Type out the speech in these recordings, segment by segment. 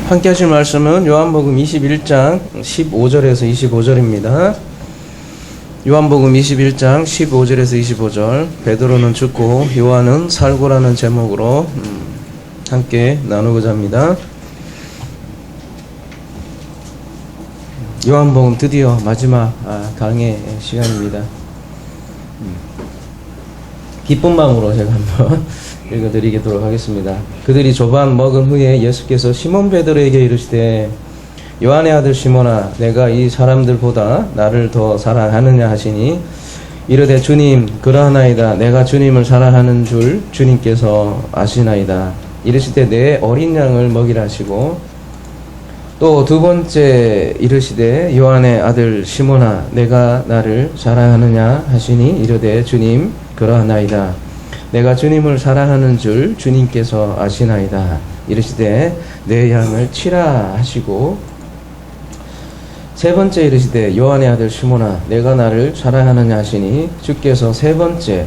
함께 하실 말씀은 요한복음 21장 15절에서 25절입니다. 요한복음 21장 15절에서 25절. 베드로는 죽고 요한은 살고라는 제목으로 함께 나누고자 합니다. 요한복음 드디어 마지막 강의 시간입니다. 기쁜 마음으로 제가 한번 읽어드리도록 하겠습니다. 그들이 조반 먹은 후에 예수께서 시몬 베드로에게 이르시되 요한의 아들 시몬아, 내가 이 사람들보다 나를 더 사랑하느냐 하시니 이르되 주님, 그러하나이다. 내가 주님을 사랑하는 줄 주님께서 아시나이다. 이르시되 내 어린 양을 먹이라 하시고, 또 두 번째 이르시되 요한의 아들 시몬아, 내가 나를 사랑하느냐 하시니 이르되 주님, 그러하나이다. 내가 주님을 사랑하는 줄 주님께서 아시나이다. 이르시되 내 양을 치라 하시고, 세 번째 이르시되 요한의 아들 시몬아, 내가 나를 사랑하느냐 하시니 주께서 세 번째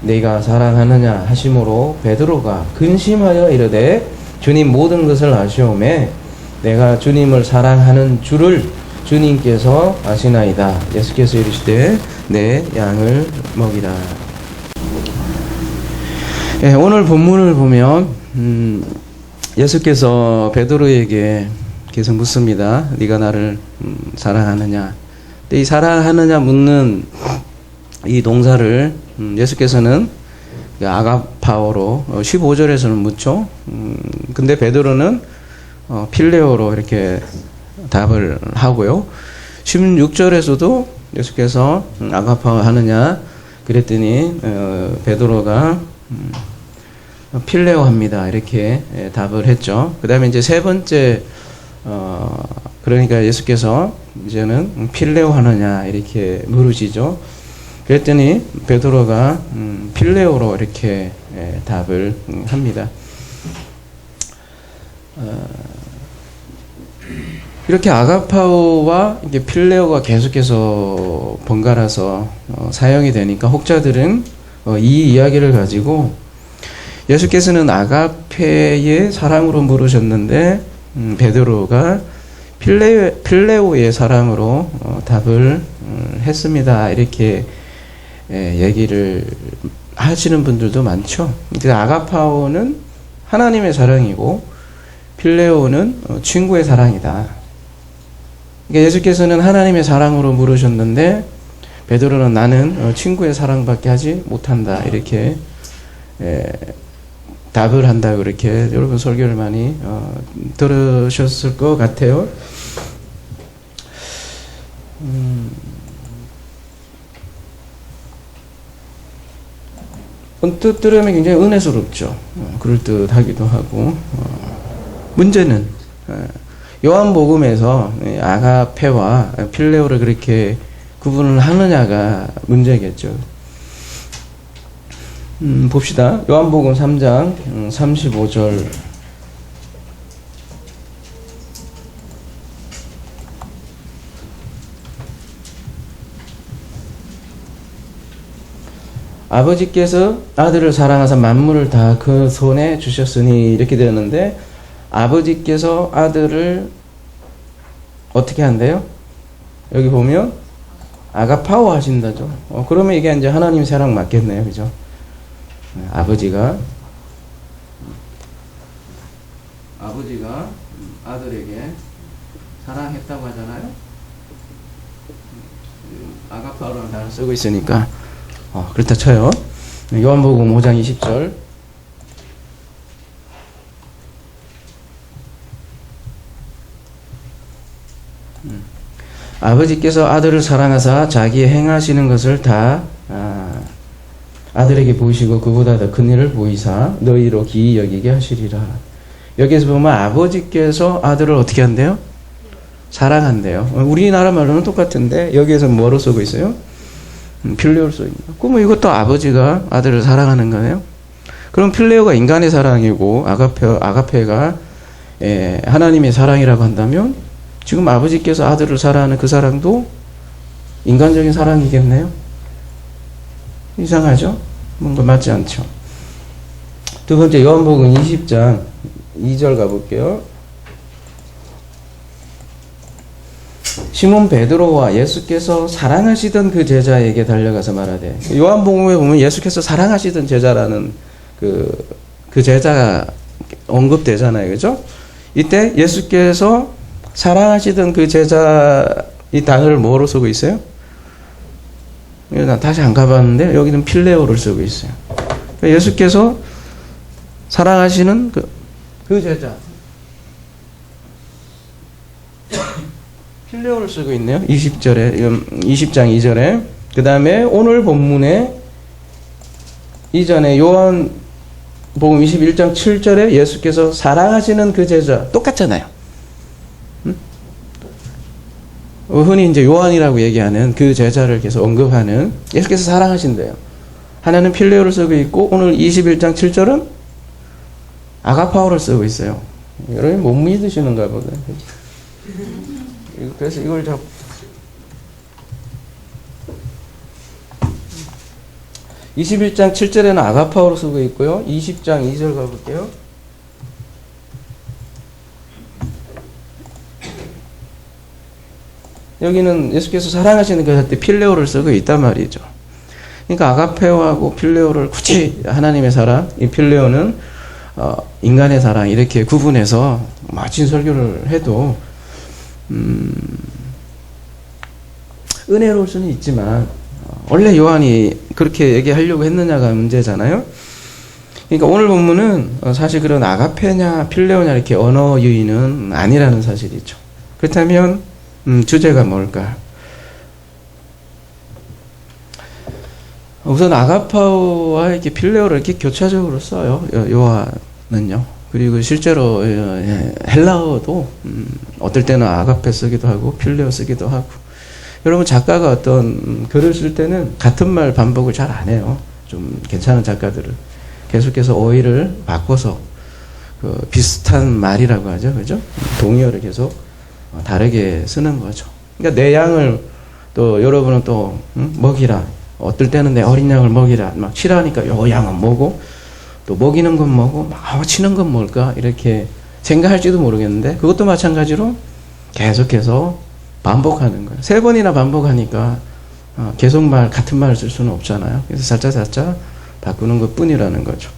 내가 사랑하느냐 하심으로 베드로가 근심하여 이르되 주님, 모든 것을 아시오매 내가 주님을 사랑하는 줄을 주님께서 아시나이다. 예수께서 이르시되 내 양을 먹이라. 오늘 본문을 보면 예수께서 베드로에게 계속 묻습니다. 네가 나를 사랑하느냐. 근데 이 사랑하느냐 묻는 이 동사를 예수께서는 아가파오로 15절에서는 묻죠. 근데 베드로는 필레오로 이렇게 답을 하고요. 16절에서도 예수께서 아가파오 하느냐 그랬더니 베드로가 필레오 합니다. 이렇게 답을 했죠. 그 다음에 이제 세 번째, 그러니까 예수께서 이제는 필레오 하느냐 이렇게 물으시죠. 그랬더니 베드로가 필레오로 이렇게 답을 합니다. 이렇게 아가파오와 이게 필레오가 계속해서 번갈아서 사용이 되니까 혹자들은 이 이야기를 가지고 예수께서는 아가페의 사랑으로 물으셨는데 베드로가 필레오의 사랑으로 답을 했습니다. 이렇게 얘기를 하시는 분들도 많죠. 아가파오는 하나님의 사랑이고 필레오는 친구의 사랑이다. 그러니까 예수께서는 하나님의 사랑으로 물으셨는데 베드로는 나는 친구의 사랑밖에 하지 못한다. 이렇게 답을 한다. 그렇게 여러분 설교를 많이 들으셨을 것 같아요. 언뜻 들으면 굉장히 은혜스럽죠. 그럴듯하기도 하고. 문제는 요한복음에서 아가페와 필레오를 그렇게 구분을 하느냐가 문제겠죠. 봅시다. 요한복음 3장 35절. 아버지께서 아들을 사랑하사 만물을 다 그 손에 주셨으니 이렇게 되었는데, 아버지께서 아들을 어떻게 한대요? 여기 보면 아가파오 하신다죠. 그러면 이게 이제 하나님 사랑 맞겠네요. 그죠? 아버지가 아들에게 사랑했다고 하잖아요. 아가파오라는 단어를 쓰고 있으니까 그렇다 쳐요. 요한복음 5장 20절. 아버지께서 아들을 사랑하사 자기의 행하시는 것을 다 아들에게 보이시고 그보다 더 큰 일을 보이사 너희로 기이 여기게 하시리라. 여기에서 보면 아버지께서 아들을 어떻게 한대요? 사랑한대요. 우리나라 말로는 똑같은데 여기에서 뭐로 쓰고 있어요? 필레오로 써 있는. 그러면 이것도 아버지가 아들을 사랑하는 거네요. 그럼 필레오가 인간의 사랑이고 아가페가 하나님의 사랑이라고 한다면 지금 아버지께서 아들을 사랑하는 그 사랑도 인간적인 사랑이겠네요. 이상하죠? 뭔가 맞지 않죠? 두 번째 요한복음 20장 2절 가볼게요. 시몬 베드로와 예수께서 사랑하시던 그 제자에게 달려가서 말하되, 요한복음에 보면 예수께서 사랑하시던 제자라는 그 제자가 언급되잖아요. 그죠? 이때 예수께서 사랑하시던 그 제자, 이 단어를 뭐로 쓰고 있어요? 난 다시 안 가봤는데 여기는 필레오를 쓰고 있어요. 예수께서 사랑하시는 그 제자, 필레오를 쓰고 있네요. 20장 2절에. 그 다음에 오늘 본문에 이전에 요한복음 21장 7절에 예수께서 사랑하시는 그 제자, 똑같잖아요. 흔히 이제 요한이라고 얘기하는 그 제자를 계속 언급하는, 예수께서 사랑하신대요. 하나는 필레오를 쓰고 있고, 오늘 21장 7절은 아가파오를 쓰고 있어요. 여러분 못 믿으시는가 보다. 그래서 이걸 좀 21장 7절에는 아가파오로 쓰고 있고요. 20장 2절 가볼게요. 여기는 예수께서 사랑하시는 그 때 필레오를 쓰고 있단 말이죠. 그러니까 아가페오하고 필레오를 굳이 하나님의 사랑, 이 필레오는 인간의 사랑 이렇게 구분해서 멋진 설교를 해도 은혜로울 수는 있지만 원래 요한이 그렇게 얘기하려고 했느냐가 문제잖아요. 그러니까 오늘 본문은 사실 그런 아가페냐 필레오냐 이렇게 언어 유희는 아니라는 사실이죠. 그렇다면 주제가 뭘까? 우선 아가파오와 이렇게 필레오를 이렇게 교차적으로 써요. 요한은요. 그리고 실제로 헬라어도 어떨 때는 아가페 쓰기도 하고 필레오 쓰기도 하고. 여러분 작가가 어떤 글을 쓸 때는 같은 말 반복을 잘 안 해요. 좀 괜찮은 작가들은 계속해서 어휘를 바꿔서 비슷한 말이라고 하죠, 그죠? 동의어를 계속 다르게 쓰는 거죠. 그러니까 내 양을 또 여러분은 또 먹이라. 어떨 때는 내 어린 양을 먹이라. 막 치라니까 요 양은 뭐고 또 먹이는 건 뭐고 막 치는 건 뭘까 이렇게 생각할지도 모르겠는데 그것도 마찬가지로 계속해서 반복하는 거예요. 3번이나 반복하니까 계속 같은 말을 쓸 수는 없잖아요. 그래서 살짝 바꾸는 것 뿐이라는 거죠.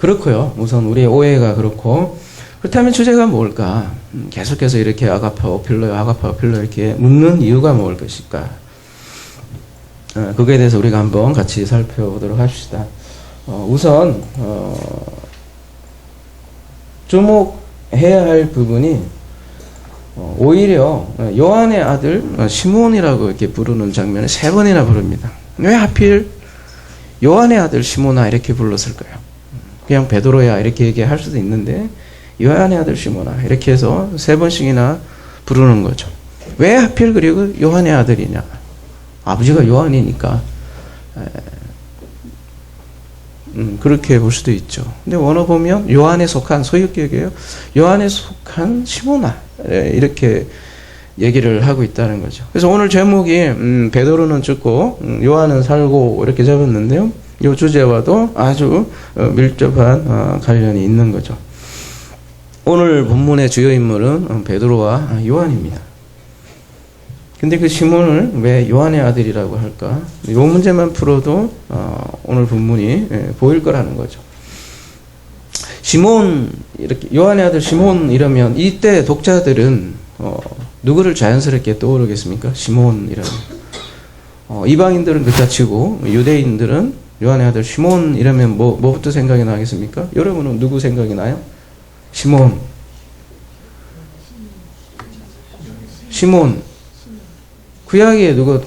그렇고요. 우선 우리의 오해가 그렇고, 그렇다면 주제가 뭘까? 계속해서 이렇게 아가파오 필러 이렇게 묻는 이유가 뭘 것일까? 그거에 대해서 우리가 한번 같이 살펴보도록 합시다. 우선 주목해야 할 부분이 오히려 요한의 아들 시몬이라고 이렇게 부르는 장면을 3번이나 부릅니다. 왜 하필 요한의 아들 시몬아 이렇게 불렀을까요? 그냥 베드로야 이렇게 얘기할 수도 있는데 요한의 아들 시몬아 이렇게 해서 3번씩이나 부르는 거죠. 왜 하필 그리고 요한의 아들이냐? 아버지가 요한이니까 그렇게 볼 수도 있죠. 근데 원어 보면 요한에 속한 소유격이에요. 요한에 속한 시몬아 이렇게 얘기를 하고 있다는 거죠. 그래서 오늘 제목이 베드로는 죽고 요한은 살고 이렇게 잡았는데요. 이 주제와도 아주 밀접한 관련이 있는 거죠. 오늘 본문의 주요 인물은 베드로와 요한입니다. 근데 그 시몬을 왜 요한의 아들이라고 할까? 이 문제만 풀어도 오늘 본문이 보일 거라는 거죠. 시몬, 이렇게 요한의 아들 시몬 이러면 이때 독자들은 누구를 자연스럽게 떠오르겠습니까? 시몬이라는. 이방인들은 그따치고 유대인들은 요한의 아들 시몬 이러면 뭐부터 생각이 나겠습니까? 여러분은 누구 생각이 나요? 시몬. 구약에 누가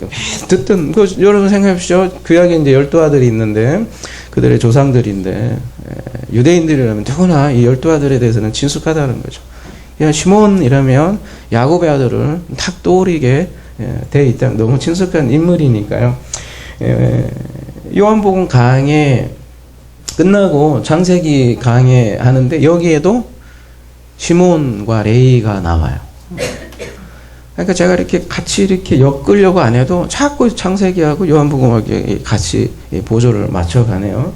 듣던 여러분 생각해 보시죠. 구약에 이제 12아들이 있는데 그들의 조상들인데 유대인들이라면 누구나 이 12아들에 대해서는 친숙하다는 거죠. 시몬이라면 야곱의 아들을 탁 떠오르게 돼 있다. 너무 친숙한 인물이니까요. 요한복음 강해 끝나고 창세기 강해 하는데 여기에도 시몬과 레위가 나와요. 그러니까 제가 이렇게 같이 이렇게 엮으려고 안 해도 자꾸 창세기하고 요한복음하고 같이 보조를 맞춰가네요.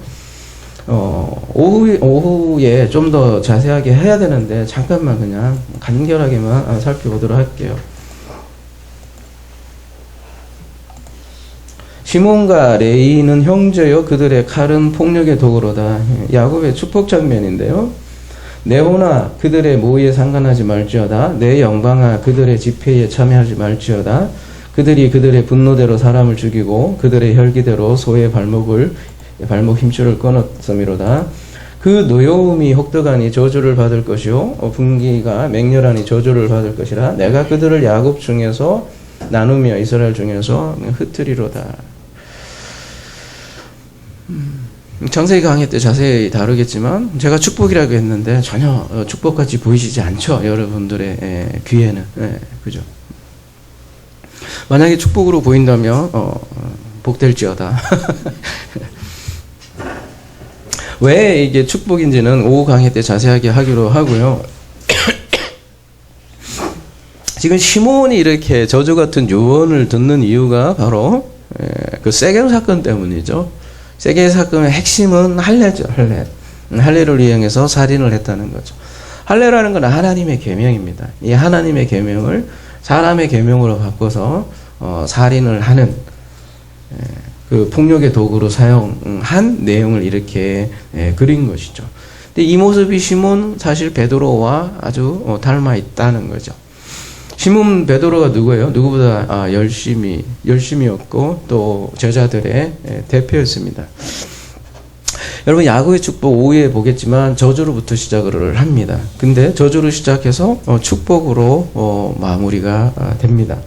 오후에 좀 더 자세하게 해야 되는데 잠깐만 그냥 간결하게만 살펴보도록 할게요. 시몬과 레이는 형제요 그들의 칼은 폭력의 도구로다. 야곱의 축복 장면인데요. 내 혼아 그들의 모의에 상관하지 말지어다. 내 영광아 그들의 집회에 참여하지 말지어다. 그들이 그들의 분노대로 사람을 죽이고 그들의 혈기대로 소의 발목 힘줄을 끊었음이로다. 그 노여움이 혹독하니 저주를 받을 것이요 분기가 맹렬하니 저주를 받을 것이라. 내가 그들을 야곱 중에서 나누며 이스라엘 중에서 흩트리로다. 창세기 강의 때 자세히 다루겠지만 제가 축복이라고 했는데 전혀 축복같이 보이시지 않죠, 여러분들의 귀에는. 그죠? 만약에 축복으로 보인다면 복될지어다. 왜 이게 축복인지는 오후 강의 때 자세하게 하기로 하고요. 지금 시몬이 이렇게 저주 같은 유언을 듣는 이유가 바로 그 세겜 사건 때문이죠. 세겜 사건의 핵심은 할례죠. 할례를 이용해서 살인을 했다는 거죠. 할례라는 건 하나님의 계명입니다. 이 하나님의 계명을 사람의 계명으로 바꿔서 살인을 하는 그 폭력의 도구로 사용한 내용을 이렇게 그린 것이죠. 근데 이 모습이 시몬 사실 베드로와 아주 닮아 있다는 거죠. 시몬 베드로가 누구예요? 누구보다 열심이었고 또 제자들의 대표였습니다. 여러분 야곱의 축복 오후에 보겠지만 저주로부터 시작을 합니다. 근데 저주로 시작해서 축복으로 마무리가 됩니다.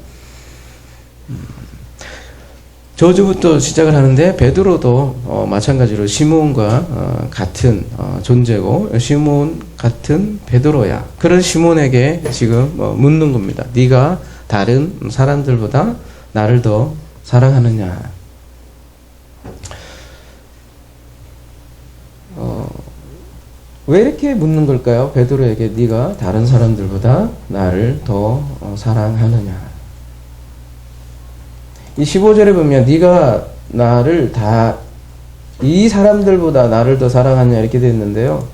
저주부터 시작을 하는데 베드로도 마찬가지로 시몬과 같은 존재고 시몬 같은 베드로야. 그런 시몬에게 지금 묻는 겁니다. 네가 다른 사람들보다 나를 더 사랑하느냐. 왜 이렇게 묻는 걸까요? 베드로에게 네가 다른 사람들보다 나를 더 사랑하느냐. 이 15절에 보면 네가 나를 이 사람들보다 나를 더 사랑하냐 이렇게 되어 있는데요.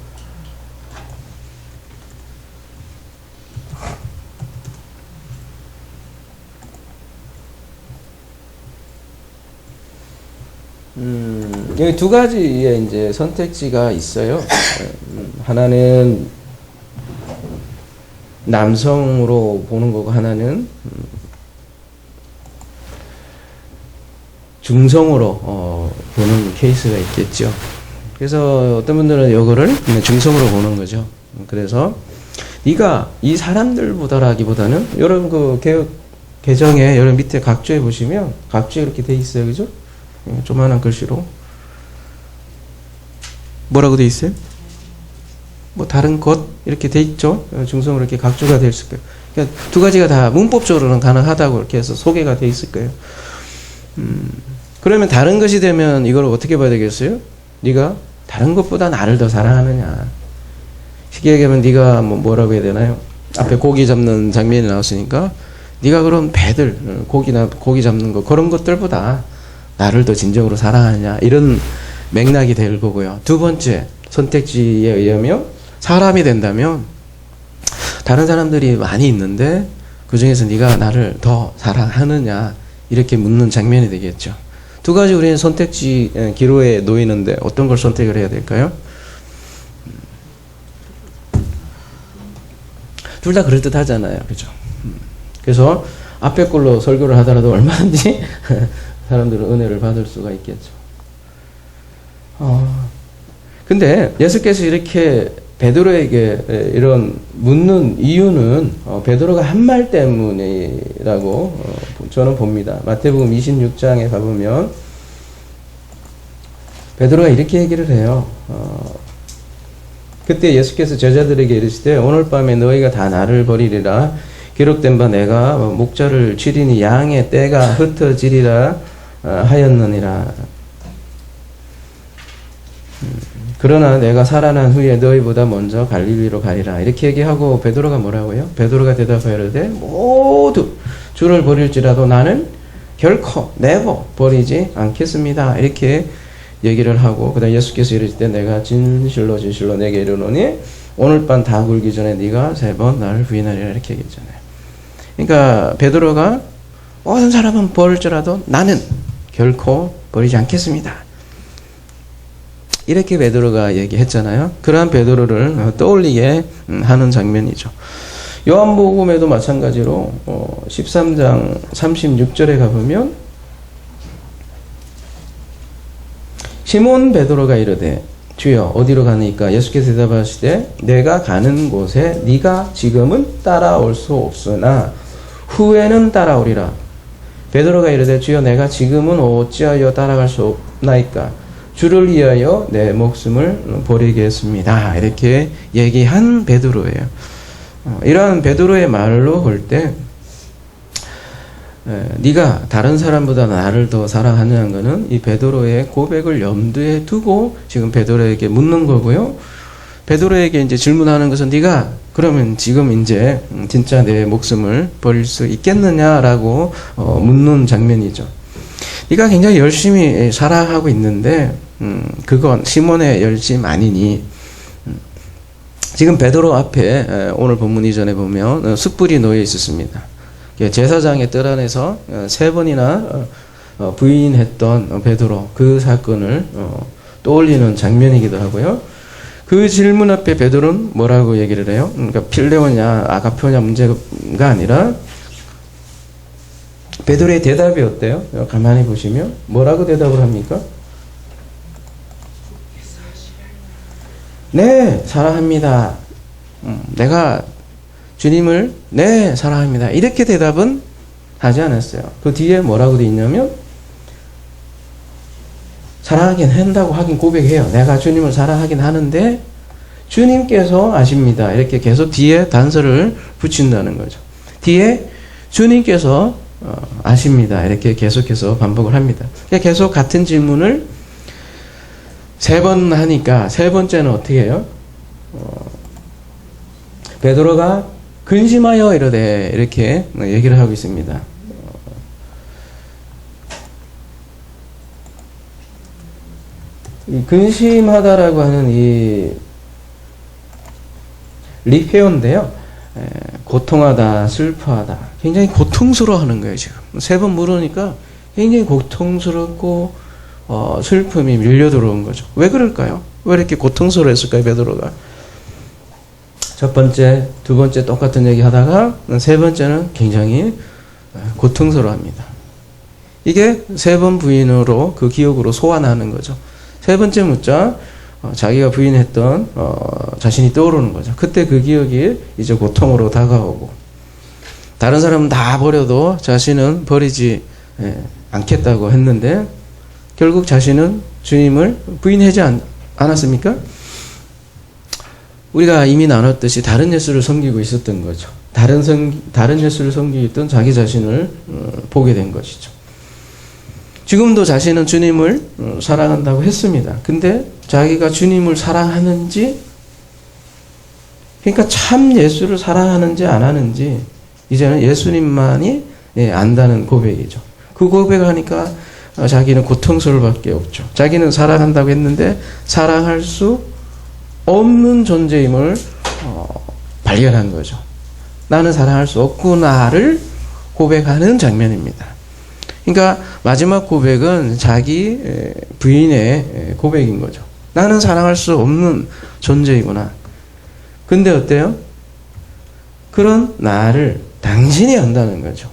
여기 두 가지의 이제 선택지가 있어요. 하나는 남성으로 보는 거고 하나는 중성으로 보는 케이스가 있겠죠. 그래서 어떤 분들은 이거를 중성으로 보는 거죠. 그래서 네가 이 사람들보다라기보다는 여러분 그 개정에 여러분 밑에 각주에 보시면 각주에 이렇게 돼 있어요, 그죠? 조만한 글씨로 뭐라고 돼 있어요? 뭐 다른 것 이렇게 돼 있죠. 중성으로 이렇게 각주가 돼 있을 거예요. 그러니까 두 가지가 다 문법적으로는 가능하다고 이렇게 해서 소개가 돼 있을 거예요. 그러면 다른 것이 되면 이걸 어떻게 봐야 되겠어요? 네가 다른 것보다 나를 더 사랑하느냐. 쉽게 얘기하면 네가 뭐라고 해야 되나요? 앞에 고기 잡는 장면이 나왔으니까 네가 그럼 배들 고기 잡는 거 그런 것들보다 나를 더 진정으로 사랑하느냐 이런 맥락이 될 거고요. 두 번째 선택지에 의하면 사람이 된다면 다른 사람들이 많이 있는데 그 중에서 네가 나를 더 사랑하느냐 이렇게 묻는 장면이 되겠죠. 두 가지 우리는 선택지 기로에 놓이는데 어떤 걸 선택을 해야 될까요? 둘 다 그럴듯하잖아요. 그죠? 그래서 앞에 걸로 설교를 하더라도 얼마든지 사람들은 은혜를 받을 수가 있겠죠. 근데 예수께서 이렇게 베드로에게 이런 묻는 이유는 베드로가 한 말 때문이라고 저는 봅니다. 마태복음 26장에 가보면 베드로가 이렇게 얘기를 해요. 그때 예수께서 제자들에게 이르시되 오늘 밤에 너희가 다 나를 버리리라. 기록된 바 내가 목자를 치리니 양의 떼가 흩어지리라 하였느니라. 그러나 내가 살아난 후에 너희보다 먼저 갈릴리로 가리라. 이렇게 얘기하고 베드로가 뭐라고요? 베드로가 대답하여 이르되 모두 주를 버릴지라도 나는 결코 never 버리지 않겠습니다. 이렇게 얘기를 하고 그다음 예수께서 이르실 때 내가 진실로 내게 이르노니 오늘 밤 다 굴기 전에 네가 3번 나를 부인하리라 이렇게 얘기했잖아요. 그러니까 베드로가 모든 사람은 버릴지라도 나는 결코 버리지 않겠습니다. 이렇게 베드로가 얘기했잖아요. 그러한 베드로를 떠올리게 하는 장면이죠. 요한복음에도 마찬가지로 13장 36절에 가보면 시몬 베드로가 이르되 주여 어디로 가니까 예수께서 대답하시되 내가 가는 곳에 네가 지금은 따라올 수 없으나 후에는 따라오리라. 베드로가 이르되 주여 내가 지금은 어찌하여 따라갈 수 없나이까 주를 위하여 내 목숨을 버리겠습니다. 이렇게 얘기한 베드로예요. 이러한 베드로의 말로 볼 때 네가 다른 사람보다 나를 더 사랑하느냐는 것은 이 베드로의 고백을 염두에 두고 지금 베드로에게 묻는 거고요. 베드로에게 이제 질문하는 것은 네가 그러면 지금 이제 진짜 내 목숨을 버릴 수 있겠느냐라고 묻는 장면이죠. 네가 굉장히 열심히 살아가고 있는데 그건 시몬의 열심 아니니. 지금 베드로 앞에 오늘 본문 이전에 보면 숯불이 놓여 있었습니다. 제사장의 뜰 안에서 3번이나 부인했던 베드로 그 사건을 떠올리는 장면이기도 하고요. 그 질문 앞에 베드로는 뭐라고 얘기를 해요? 그러니까 필레오냐 아가페오냐 문제가 아니라 베드로의 대답이 어때요? 가만히 보시면 뭐라고 대답을 합니까? 네, 사랑합니다. 내가 주님을 네, 사랑합니다. 이렇게 대답은 하지 않았어요. 그 뒤에 뭐라고 돼 있냐면 사랑하긴 한다고 하긴 고백해요. 내가 주님을 사랑하긴 하는데 주님께서 아십니다. 이렇게 계속 뒤에 단서를 붙인다는 거죠. 뒤에 주님께서 아십니다. 이렇게 계속해서 반복을 합니다. 계속 같은 질문을 3번 하니까 3번째는 어떻게 해요? 베드로가 근심하여 이르되 이렇게 얘기를 하고 있습니다. 근심하다라고 하는 이 리페오인데요. 고통하다, 슬퍼하다. 굉장히 고통스러워하는 거예요, 지금. 3번 물으니까 굉장히 고통스럽고 슬픔이 밀려 들어온 거죠. 왜 그럴까요? 왜 이렇게 고통스러워했을까요, 베드로가? 첫 번째, 두 번째 똑같은 얘기 하다가 3번째는 굉장히 고통스러워합니다. 이게 3번 부인으로 그 기억으로 소환하는 거죠. 3번째 묻자 자기가 부인했던 자신이 떠오르는 거죠. 그때 그 기억이 이제 고통으로 다가오고 다른 사람은 다 버려도 자신은 버리지 않겠다고 했는데 결국 자신은 주님을 부인하지 않았습니까? 우리가 이미 나눴듯이 다른 예수를 섬기고 있었던 거죠. 다른 예수를 섬기고 있던 자기 자신을 보게 된 것이죠. 지금도 자신은 주님을 사랑한다고 했습니다. 근데 자기가 주님을 사랑하는지, 그러니까 참 예수를 사랑하는지 안 하는지 이제는 예수님만이 안다는 고백이죠. 그 고백을 하니까 자기는 고통스러울 밖에 없죠. 자기는 사랑한다고 했는데 사랑할 수 없는 존재임을 발견한 거죠. 나는 사랑할 수 없구나를 고백하는 장면입니다. 그러니까 마지막 고백은 자기 부인의 고백인 거죠. 나는 사랑할 수 없는 존재이구나. 근데 어때요? 그런 나를 당신이 안다는 거죠.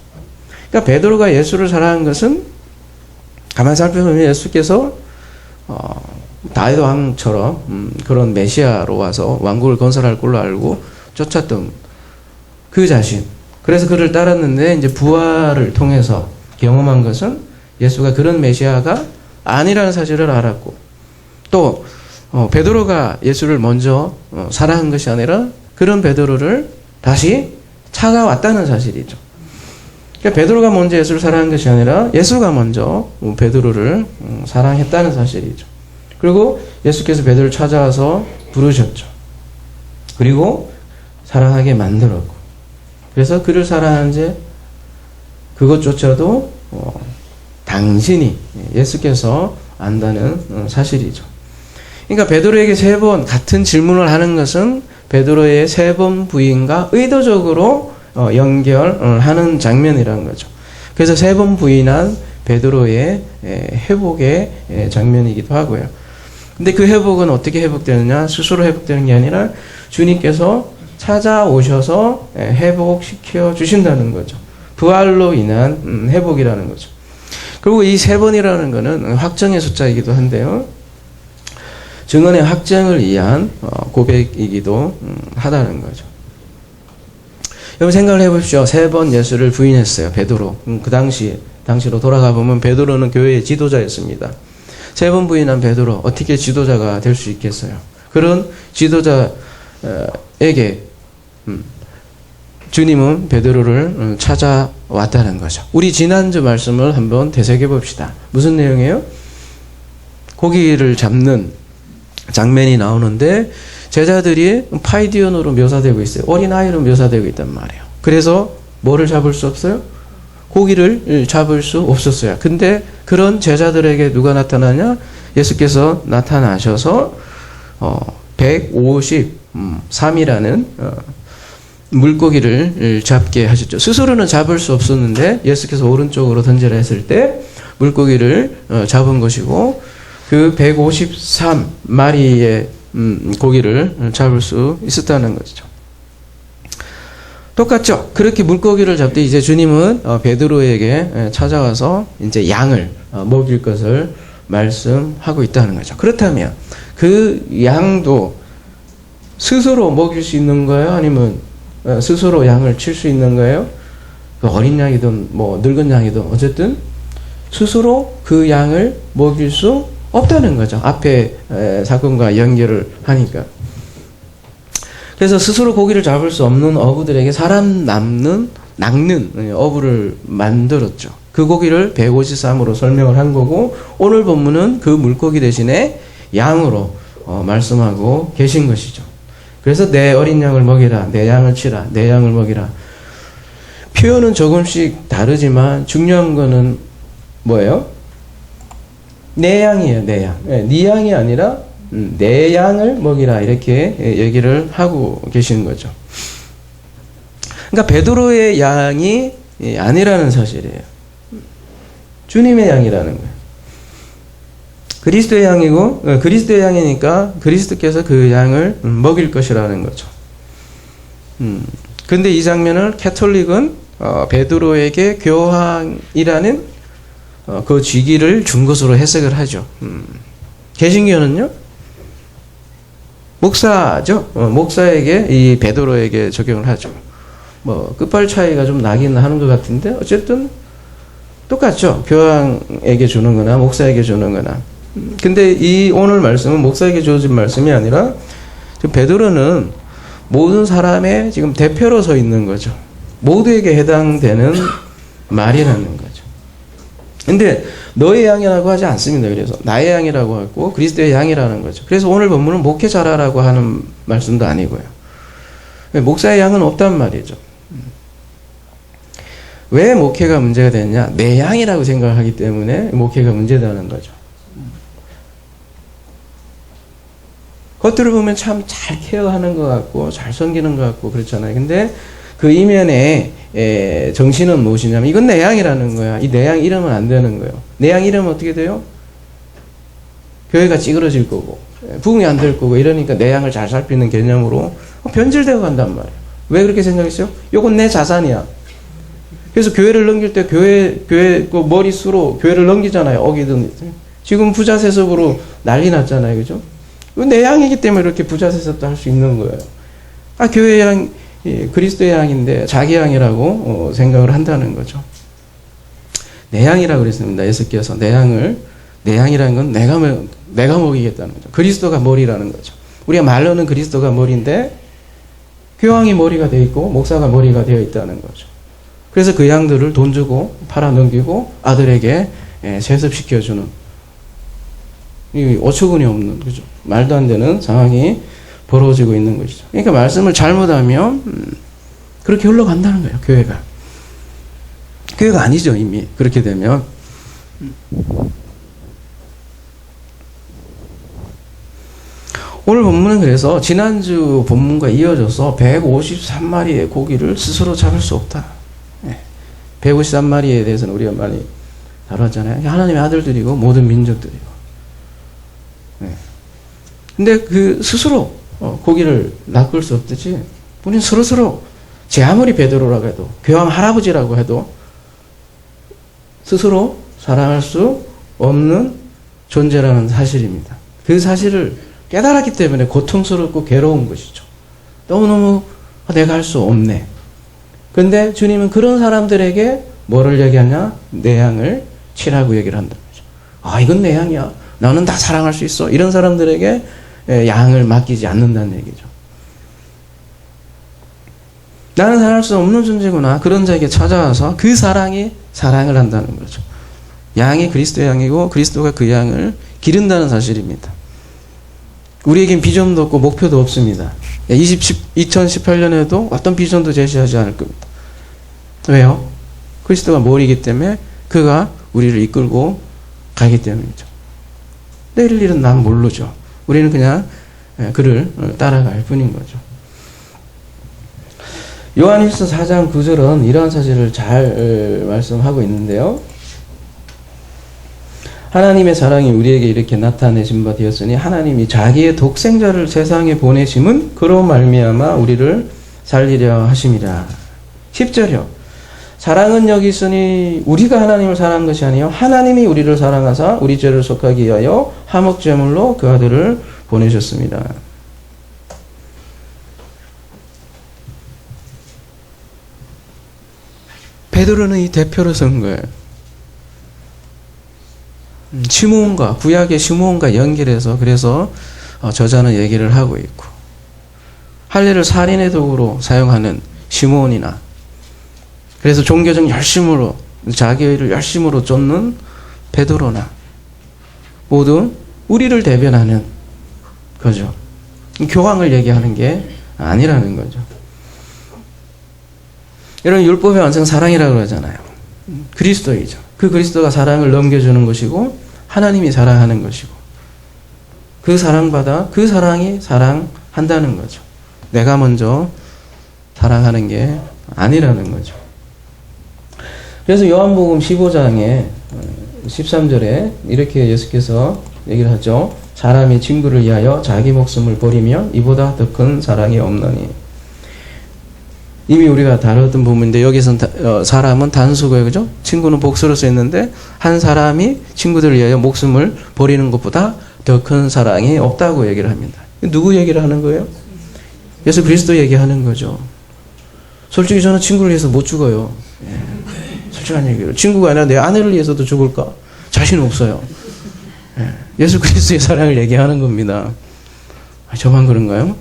그러니까 베드로가 예수를 사랑한 것은 가만히 살펴보면 예수께서 다윗 왕처럼 그런 메시아로 와서 왕국을 건설할 걸로 알고 쫓았던 그 자신. 그래서 그를 따랐는데 이제 부활을 통해서 경험한 것은 예수가 그런 메시아가 아니라는 사실을 알았고 또 베드로가 예수를 먼저 사랑한 것이 아니라 그런 베드로를 다시 찾아왔다는 사실이죠. 그러니까 베드로가 먼저 예수를 사랑한 것이 아니라 예수가 먼저 베드로를 사랑했다는 사실이죠. 그리고 예수께서 베드로를 찾아와서 부르셨죠. 그리고 사랑하게 만들었고 그래서 그를 사랑하는지 그것조차도 당신이 예수께서 안다는 사실이죠. 그러니까 베드로에게 3번 같은 질문을 하는 것은 베드로의 3번 부인과 의도적으로 연결하는 장면이라는 거죠. 그래서 3번 부인한 베드로의 회복의 장면이기도 하고요. 근데 그 회복은 어떻게 회복되느냐? 스스로 회복되는 게 아니라 주님께서 찾아오셔서 회복시켜 주신다는 거죠. 부활로 인한 회복이라는 거죠. 그리고 이 3번이라는 것은 확정의 숫자이기도 한데요. 증언의 확정을 위한 고백이기도 하다는 거죠. 여러분 생각을 해보십시오. 3번 예수를 부인했어요. 베드로. 그 당시로 돌아가 보면 베드로는 교회의 지도자였습니다. 3번 부인한 베드로 어떻게 지도자가 될 수 있겠어요? 그런 지도자에게 주님은 베드로를 찾아왔다는 거죠. 우리 지난주 말씀을 한번 되새겨 봅시다. 무슨 내용이에요? 고기를 잡는 장면이 나오는데 제자들이 파이디언으로 묘사되고 있어요. 어린아이로 묘사되고 있단 말이에요. 그래서 뭐를 잡을 수 없어요? 고기를 잡을 수 없었어요. 근데 그런 제자들에게 누가 나타나냐? 예수께서 나타나셔서 153이라는 물고기를 잡게 하셨죠. 스스로는 잡을 수 없었는데 예수께서 오른쪽으로 던지라 했을 때 물고기를 잡은 것이고 그 153마리의 고기를 잡을 수 있었다는 거죠. 똑같죠. 그렇게 물고기를 잡되 이제 주님은 베드로에게 찾아와서 이제 양을 먹일 것을 말씀하고 있다는 거죠. 그렇다면 그 양도 스스로 먹일 수 있는 거예요? 아니면 스스로 양을 칠 수 있는 거예요? 어린 양이든 뭐 늙은 양이든 어쨌든 스스로 그 양을 먹일 수 없다는 거죠. 앞에 사건과 연결을 하니까. 그래서 스스로 고기를 잡을 수 없는 어부들에게 사람 낚는 어부를 만들었죠. 그 고기를 153으로 설명을 한 거고 오늘 본문은 그 물고기 대신에 양으로 말씀하고 계신 것이죠. 그래서 내 어린 양을 먹이라, 내 양을 치라, 내 양을 먹이라. 표현은 조금씩 다르지만 중요한 거는 뭐예요? 내 양이에요, 내 양. 네 양이 아니라 내 양을 먹이라 이렇게 얘기를 하고 계시는 거죠. 그러니까 베드로의 양이 아니라는 사실이에요. 주님의 양이라는 거예요. 그리스도의 양이고 그리스도의 양이니까 그리스도께서 그 양을 먹일 것이라는 거죠. 근데 이 장면을 캐톨릭은 베드로에게 교황이라는 그 직위를 준 것으로 해석을 하죠. 개신교는요? 목사죠. 목사에게 이 베드로에게 적용을 하죠. 뭐 끝발 차이가 좀 나긴 하는 것 같은데 어쨌든 똑같죠. 교황에게 주는 거나 목사에게 주는 거나. 근데 이 오늘 말씀은 목사에게 주어진 말씀이 아니라 지금 베드로는 모든 사람의 지금 대표로 서 있는 거죠. 모두에게 해당되는 말이라는 거죠. 근데 너의 양이라고 하지 않습니다. 그래서 나의 양이라고 하고 그리스도의 양이라는 거죠. 그래서 오늘 본문은 목회자라고 하는 말씀도 아니고요. 목사의 양은 없단 말이죠. 왜 목회가 문제가 됐냐? 내 양이라고 생각하기 때문에 목회가 문제되는 거죠. 겉으로 보면 참 잘 케어하는 것 같고 잘 섬기는 것 같고 그렇잖아요. 근데 그 이면에 정신은 무엇이냐면 이건 내 양이라는 거야. 이 내 양 잃으면 안 되는 거예요. 내 양 잃으면 어떻게 돼요? 교회가 찌그러질 거고 부흥이 안 될 거고 이러니까 내 양을 잘 살피는 개념으로 변질되어 간단 말이에요. 왜 그렇게 생각했어요? 이건 내 자산이야. 그래서 교회를 넘길 때 교회 그 머릿수로 교회를 넘기잖아요. 어기든 지금 부자세습으로 난리 났잖아요. 그죠? 내 양이기 때문에 이렇게 부자세습도 할 수 있는 거예요. 교회 양 그리스도의 양인데 자기 양이라고 생각을 한다는 거죠. 내 양이라고 그랬습니다. 예수께서 내 양이라는 건 내가 먹이겠다는 거죠. 그리스도가 머리라는 거죠. 우리가 말로는 그리스도가 머리인데 교황이 머리가 되어 있고 목사가 머리가 되어 있다는 거죠. 그래서 그 양들을 돈 주고 팔아 넘기고 아들에게 세습시켜주는 이 어처구니 없는 그죠? 말도 안 되는 상황이 벌어지고 있는 것이죠. 그러니까 말씀을 잘못하면 그렇게 흘러간다는 거예요. 교회가 아니죠. 이미 그렇게 되면 오늘 본문은 그래서 지난주 본문과 이어져서 153마리의 고기를 스스로 잡을 수 없다. 153마리에 대해서는 우리가 많이 다뤘잖아요. 하나님의 아들들이고 모든 민족들이고. 네. 근데 그 스스로 고기를 낚을 수 없듯이 우리는 서로서로 제 아무리 베드로라고 해도 교황 할아버지라고 해도 스스로 사랑할 수 없는 존재라는 사실입니다. 그 사실을 깨달았기 때문에 고통스럽고 괴로운 것이죠. 너무너무 내가 할 수 없네. 근데 주님은 그런 사람들에게 뭐를 얘기하냐? 내 양을 치라고 얘기를 한다는 거죠. 아, 이건 내 양이야. 나는 다 사랑할 수 있어. 이런 사람들에게 양을 맡기지 않는다는 얘기죠. 나는 사랑할 수 없는 존재구나. 그런 자에게 찾아와서 그 사랑이 사랑을 한다는 거죠. 양이 그리스도의 양이고 그리스도가 그 양을 기른다는 사실입니다. 우리에겐 비전도 없고 목표도 없습니다. 2018년에도 어떤 비전도 제시하지 않을 겁니다. 왜요? 그리스도가 머리이기 때문에 그가 우리를 이끌고 가기 때문이죠. 내일 일은 난 모르죠. 우리는 그냥 그를 따라갈 뿐인 거죠. 요한일서 4장 9절은 이러한 사실을 잘 말씀하고 있는데요. 하나님의 사랑이 우리에게 이렇게 나타내신 바 되었으니 하나님이 자기의 독생자를 세상에 보내심은 그로 말미암아 우리를 살리려 하심이라. 10절이요. 사랑은 여기 있으니 우리가 하나님을 사랑한 것이 아니요 하나님이 우리를 사랑하사 우리 죄를 속하기 위하여 화목제물로 그 아들을 보내셨습니다. 베드로는 이 대표로 선 거예요. 시므온과 구약의 시므온과 연결해서 그래서 저자는 얘기를 하고 있고 할례를 살인의 도구로 사용하는 시므온이나 그래서 종교적 열심으로 자기의 일을 열심으로 쫓는 베드로나 모두 우리를 대변하는 거죠. 교황을 얘기하는 게 아니라는 거죠. 여러분 율법의 완성 사랑이라고 그러잖아요. 그리스도이죠. 그 그리스도가 사랑을 넘겨주는 것이고 하나님이 사랑하는 것이고 그 사랑받아 그 사랑이 사랑한다는 거죠. 내가 먼저 사랑하는 게 아니라는 거죠. 그래서 요한복음 15장에 13절에 이렇게 예수께서 얘기를 하죠. 사람이 친구를 위하여 자기 목숨을 버리면 이보다 더 큰 사랑이 없느니. 이미 우리가 다뤘던 부분인데 여기서는 사람은 단수고요. 그죠? 친구는 복수로 쓰였는데 한 사람이 친구들을 위하여 목숨을 버리는 것보다 더 큰 사랑이 없다고 얘기를 합니다. 누구 얘기를 하는 거예요? 예수 그리스도 얘기하는 거죠. 솔직히 저는 친구를 위해서 못 죽어요. 솔직한 얘기로. 친구가 아니라 내 아내를 위해서도 죽을까? 자신 없어요. 예수 그리스도의 사랑을 얘기하는 겁니다. 저만 그런가요?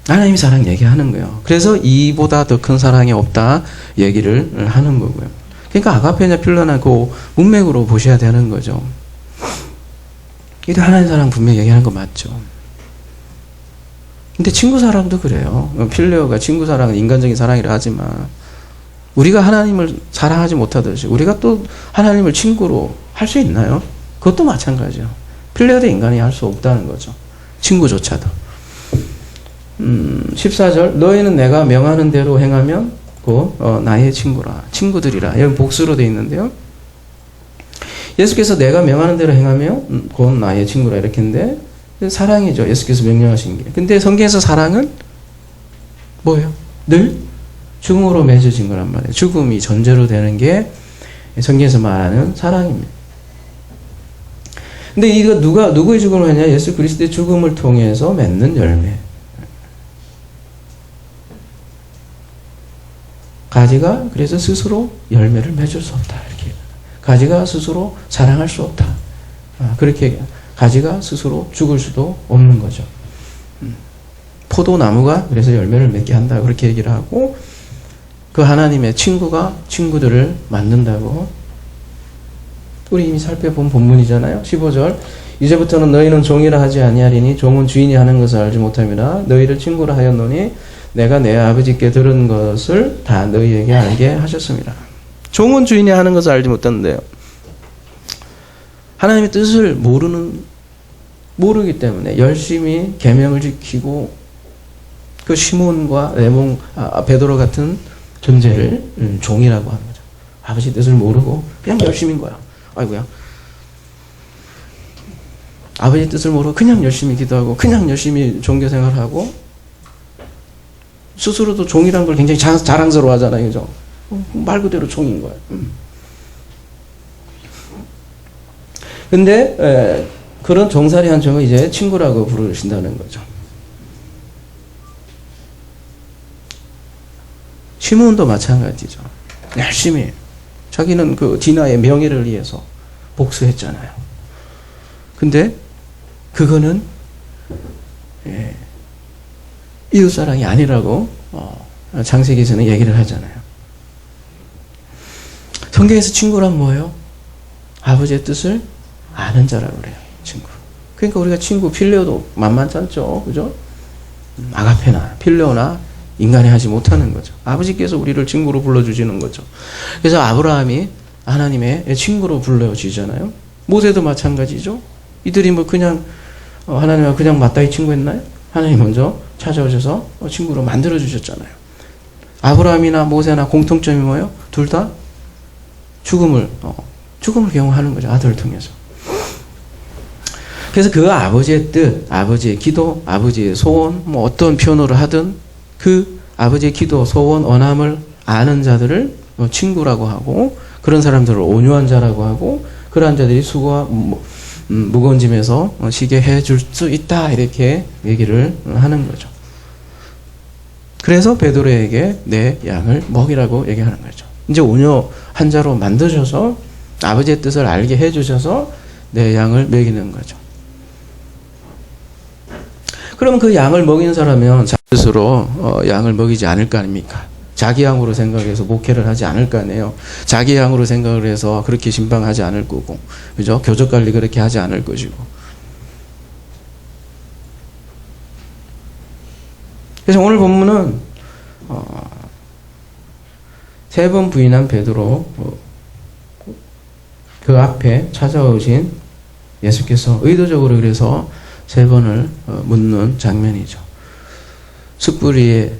하나님이 사랑 얘기하는 거예요. 그래서 이보다 더 큰 사랑이 없다 얘기를 하는 거고요. 그러니까 아가페냐 필로나 그 문맥으로 보셔야 되는 거죠. 이도 하나님 사랑 분명히 얘기하는 거 맞죠. 근데 친구 사랑도 그래요. 필레오가 친구 사랑은 인간적인 사랑이라 하지만 우리가 하나님을 사랑하지 못하듯이 우리가 또 하나님을 친구로 할 수 있나요? 그것도 마찬가지예요. 필레오도 인간이 할 수 없다는 거죠. 친구조차도. 14절 너희는 내가 명하는 대로 행하면 곧 나의 친구라 친구들이라. 여기 복수로 되어 있는데요. 예수께서 내가 명하는 대로 행하면 곧 나의 친구라 이렇게 했는데 사랑이죠. 예수께서 명령하신 게. 근데 성경에서 사랑은 뭐예요? 늘 죽음으로 맺어진 거란 말이에요. 죽음이 전제로 되는 게 성경에서 말하는 사랑입니다. 근데 이거 누구의 죽음을 하냐? 예수 그리스도의 죽음을 통해서 맺는 열매. 가지가 그래서 스스로 열매를 맺을 수 없다. 이렇게. 가지가 스스로 사랑할 수 없다. 그렇게 가지가 스스로 죽을 수도 없는 거죠. 포도나무가 그래서 열매를 맺게 한다. 그렇게 얘기를 하고 그 하나님의 친구가 친구들을 만든다고 우리 이미 살펴본 본문이잖아요. 15절 이제부터는 너희는 종이라 하지 아니하리니 종은 주인이 하는 것을 알지 못함이라 너희를 친구라 하였노니 내가 내 아버지께 들은 것을 다 너희에게 알게 하셨습니다. 종은 주인이 하는 것을 알지 못하는데요. 하나님의 뜻을 모르기 때문에 열심히 계명을 지키고 그 시몬과 베드로 같은 존재를 종이라고 합니다. 아버지 뜻을 모르고 그냥 열심인 거야. 아이고야. 아버지 뜻을 모르고 그냥 열심히 기도하고 그냥 열심히 종교생활하고 스스로도 종이란 걸 굉장히 자랑스러워 하잖아요. 그죠? 말 그대로 종인 거야. 근데 그런 종살이 한 종을 이제 친구라고 부르신다는 거죠. 시몬도 마찬가지죠. 열심히 자기는 그 디나의 명예를 위해서 복수했잖아요. 근데 그거는 이웃사랑이 아니라고 창세기에서는 얘기를 하잖아요. 성경에서 친구란 뭐예요? 아버지의 뜻을 아는 자라고 그래요. 친구. 그러니까 우리가 친구 필레오도 만만치 않죠. 그죠? 아가페나 필레오나 인간이 하지 못하는 거죠. 아버지께서 우리를 친구로 불러주시는 거죠. 그래서 아브라함이 하나님의 친구로 불러주잖아요. 모세도 마찬가지죠. 이들이 뭐 그냥 하나님과 그냥 맞다이 친구했나요? 하나님 먼저 찾아오셔서 친구로 만들어 주셨잖아요. 아브라함이나 모세나 공통점이 뭐예요? 둘 다 죽음을 경험하는 거죠. 아들을 통해서. 그래서 그 아버지의 뜻, 아버지의 기도, 아버지의 소원, 뭐 어떤 표현으로 하든 그 아버지의 기도, 소원, 원함을 아는 자들을 친구라고 하고, 그런 사람들을 온유한 자라고 하고, 그러한 자들이 수고와 무거운 짐에서 쉬게 해줄 수 있다, 이렇게 얘기를 하는 거죠. 그래서 베드로에게 내 양을 먹이라고 얘기하는 거죠. 이제 온유한 자로 만드셔서 아버지의 뜻을 알게 해주셔서 내 양을 먹이는 거죠. 그러면 그 양을 먹이는 사람은 자기 스스로 양을 먹이지 않을 거 아닙니까? 자기 양으로 생각해서 목회를 하지 않을 거 아니에요. 자기 양으로 생각을 해서 그렇게 신방하지 않을 거고, 그죠? 교적 관리 그렇게 하지 않을 것이고. 그래서 오늘 본문은 3번 부인한 베드로, 그 앞에 찾아오신 예수께서 의도적으로 그래서 3번을 묻는 장면이죠. 숯불 위에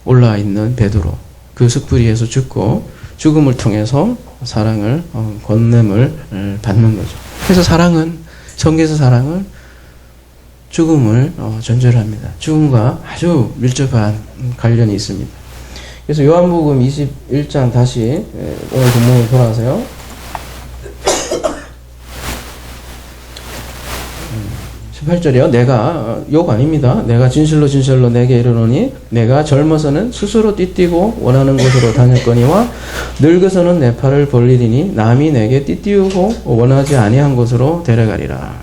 올라와 있는 베드로, 그 숯불 위에서 죽고 죽음을 통해서 사랑을 권냄을 받는 거죠. 그래서 사랑은, 성경에서 사랑은 죽음을 전제합니다. 죽음과 아주 밀접한 관련이 있습니다. 그래서 요한복음 21장 다시 오늘 본문으로 돌아가세요. 18절이요. 내가, 욕 아닙니다. 내가 진실로 진실로 내게 이르노니 내가 젊어서는 스스로 띠띠고 원하는 곳으로 다녔거니와 늙어서는 내 팔을 벌리리니 남이 내게 띠띠우고 원하지 아니한 곳으로 데려가리라.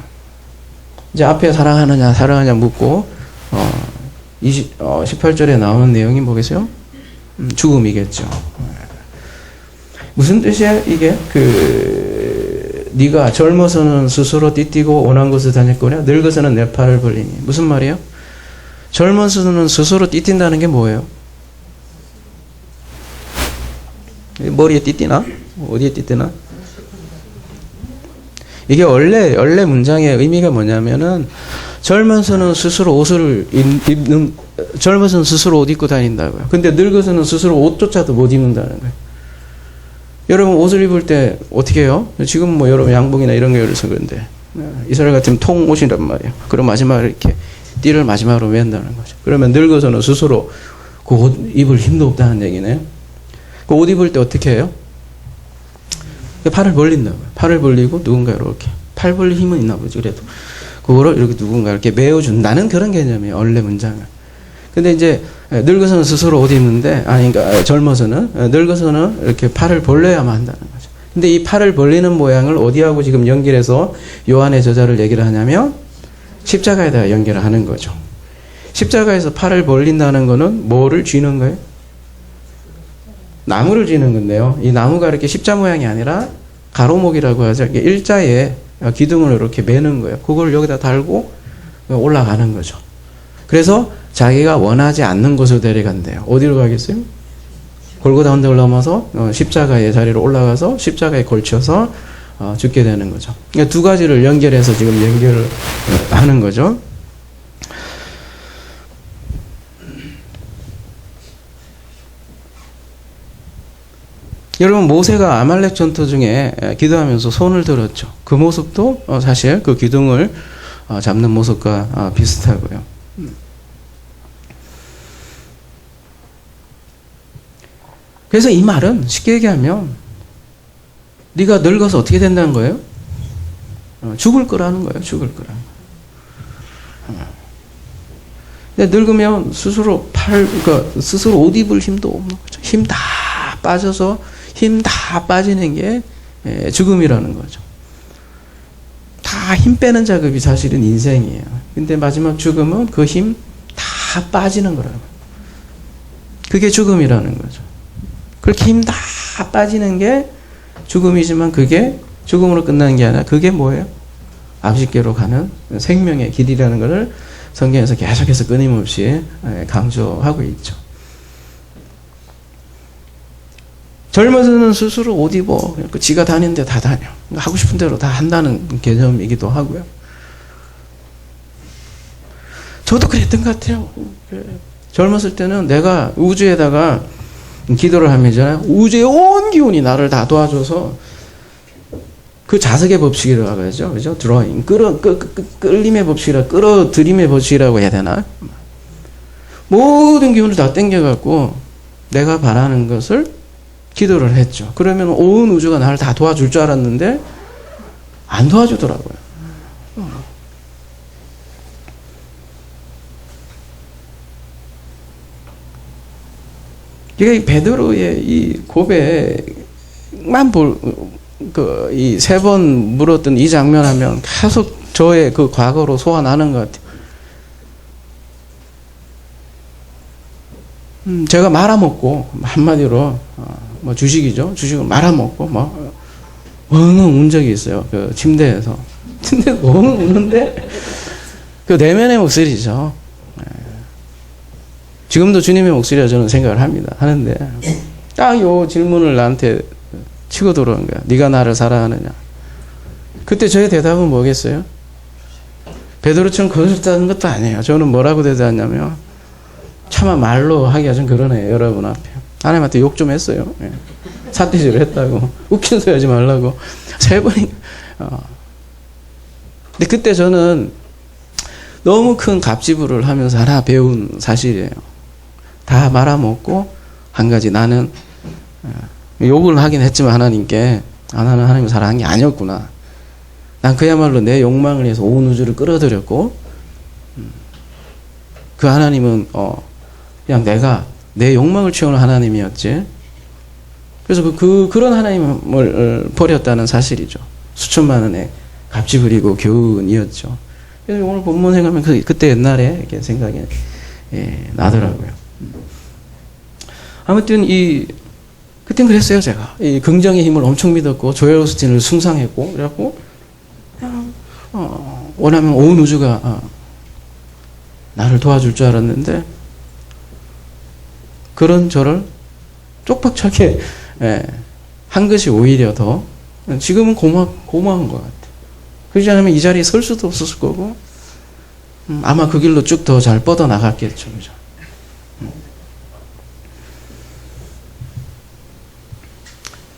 이제 앞에 사랑하느냐 묻고 18절에 나오는 내용이 뭐겠어요? 죽음이겠죠. 무슨 뜻이야 이게? 네가 젊어서는 스스로 띠띠고 원한 곳을 다녔거냐, 늙어서는 내 팔을 벌리니. 무슨 말이에요? 젊어서는 스스로 띠뛴다는 게 뭐예요? 머리에 띠띠나? 어디에 띠띠나? 이게 원래 문장의 의미가 뭐냐면은 젊어서는 스스로 옷을 젊어서는 스스로 옷 입고 다닌다고요. 근데 늙어서는 스스로 옷조차도 못 입는다는 거예요. 여러분 옷을 입을 때 어떻게 해요? 지금 뭐 여러분 양복이나 이런 거 열어서 그런데 이스라엘 같으면 통옷이란 말이에요. 그럼 마지막에 이렇게 띠를 마지막으로 맨다는 거죠. 그러면 늙어서는 스스로 그 옷 입을 힘도 없다는 얘기네요. 그 옷 입을 때 어떻게 해요? 팔을 벌린다고요. 팔을 벌리고 누군가 이렇게 팔 벌릴 힘은 있나 보지. 그래도 그거를 이렇게 누군가 이렇게 메워준다는 그런 개념이에요. 원래 문장은. 근데 이제 늙어서는 스스로 옷 입는데, 그러니까 젊어서는, 늙어서는 이렇게 팔을 벌려야만 한다는 거죠. 근데 이 팔을 벌리는 모양을 어디하고 지금 연결해서 요한의 저자를 얘기를 하냐면 십자가에다가 연결을 하는 거죠. 십자가에서 팔을 벌린다는 거는 뭐를 쥐는 거예요? 나무를 쥐는 건데요. 이 나무가 이렇게 십자 모양이 아니라 가로목이라고 하죠. 일자에 기둥을 이렇게 매는 거예요. 그걸 여기다 달고 올라가는 거죠. 그래서 자기가 원하지 않는 곳으로 데려간대요. 어디로 가겠어요? 골고다 언덕을 넘어서 십자가의 자리로 올라가서 십자가에 걸쳐서 죽게 되는 거죠. 그러니까 두 가지를 연결해서 지금 연결을 하는 거죠. 여러분 모세가 아말렉 전투 중에 기도하면서 손을 들었죠. 그 모습도 사실 그 기둥을 잡는 모습과 비슷하고요. 그래서 이 말은 쉽게 얘기하면 네가 늙어서 어떻게 된다는 거예요? 죽을 거라는 거예요. 죽을 거라는 거예요. 근데 늙으면 스스로 스스로 옷 입을 힘도 없는 거죠. 힘 다 빠져서 힘 다 빠지는 게 죽음이라는 거죠. 다 힘 빼는 작업이 사실은 인생이에요. 근데 마지막 죽음은 그 힘 다 빠지는 거라고. 그게 죽음이라는 거죠. 그렇게 힘 다 빠지는 게 죽음이지만 그게 죽음으로 끝나는 게 아니라 그게 뭐예요? 아버지께로 가는 생명의 길이라는 것을 성경에서 계속해서 끊임없이 강조하고 있죠. 젊어서는 스스로 옷 입어. 지가 다니는 데 다 다녀. 하고 싶은 대로 다 한다는 개념이기도 하고요. 저도 그랬던 것 같아요. 젊었을 때는 내가 우주에다가 기도를 하면 우주의 온 기운이 나를 다 도와줘서 그 자석의 법칙이라고 하죠. 그죠? 드로잉. 끌림의 법칙이라, 끌어들임의 법칙이라고 해야 되나? 모든 기운을 다 땡겨갖고 내가 바라는 것을 기도를 했죠. 그러면 온 우주가 나를 다 도와줄 줄 알았는데 안 도와주더라고요. 이게 베드로의 이 고백만 이 세 번 물었던 이 장면 하면 계속 저의 그 과거로 소환하는 것 같아요. 제가 말아먹고, 한마디로, 뭐 주식이죠. 주식을 말아먹고, 엉엉 운 적이 있어요. 그 침대에서. 침대에서 엉엉 우는데, 그 내면의 목소리죠. 지금도 주님의 목소리라 저는 생각을 하는데, 딱 요 질문을 나한테 치고 들어온 거야. 네가 나를 사랑하느냐. 그때 저의 대답은 뭐겠어요? 베드로처럼 거짓다는 것도 아니에요. 저는 뭐라고 대답했냐면, 차마 말로 하기가 좀 그러네요. 여러분 앞에. 하나님한테 욕 좀 했어요. 삿대질을 했다고. 웃긴 소리 하지 말라고. 3번이. 근데 그때 저는 너무 큰 갑지부를 하면서 하나 배운 사실이에요. 다 말아먹고, 한 가지 나는, 욕을 하긴 했지만 하나님께, 나는 하나님을 사랑한 게 아니었구나. 난 그야말로 내 욕망을 위해서 온 우주를 끌어들였고, 그 하나님은, 그냥 내가 내 욕망을 채우는 하나님이었지. 그래서 그런 하나님을 버렸다는 사실이죠. 수천만 원의 값이 부리고 교훈이었죠. 그래서 오늘 본문 생각하면 그때 옛날에 이렇게 생각이 나더라고요. 아무튼 그땐 그랬어요, 제가. 이 긍정의 힘을 엄청 믿었고, 조엘 오스틴을 숭상했고, 그래갖고, 그냥, 원하면 온 우주가, 나를 도와줄 줄 알았는데, 그런 저를 쪽박차게, 한 것이 오히려 더, 지금은 고마운 것 같아요. 그러지 않으면 이 자리에 설 수도 없었을 거고, 아마 그 길로 쭉 더 잘 뻗어나갔겠죠, 그죠?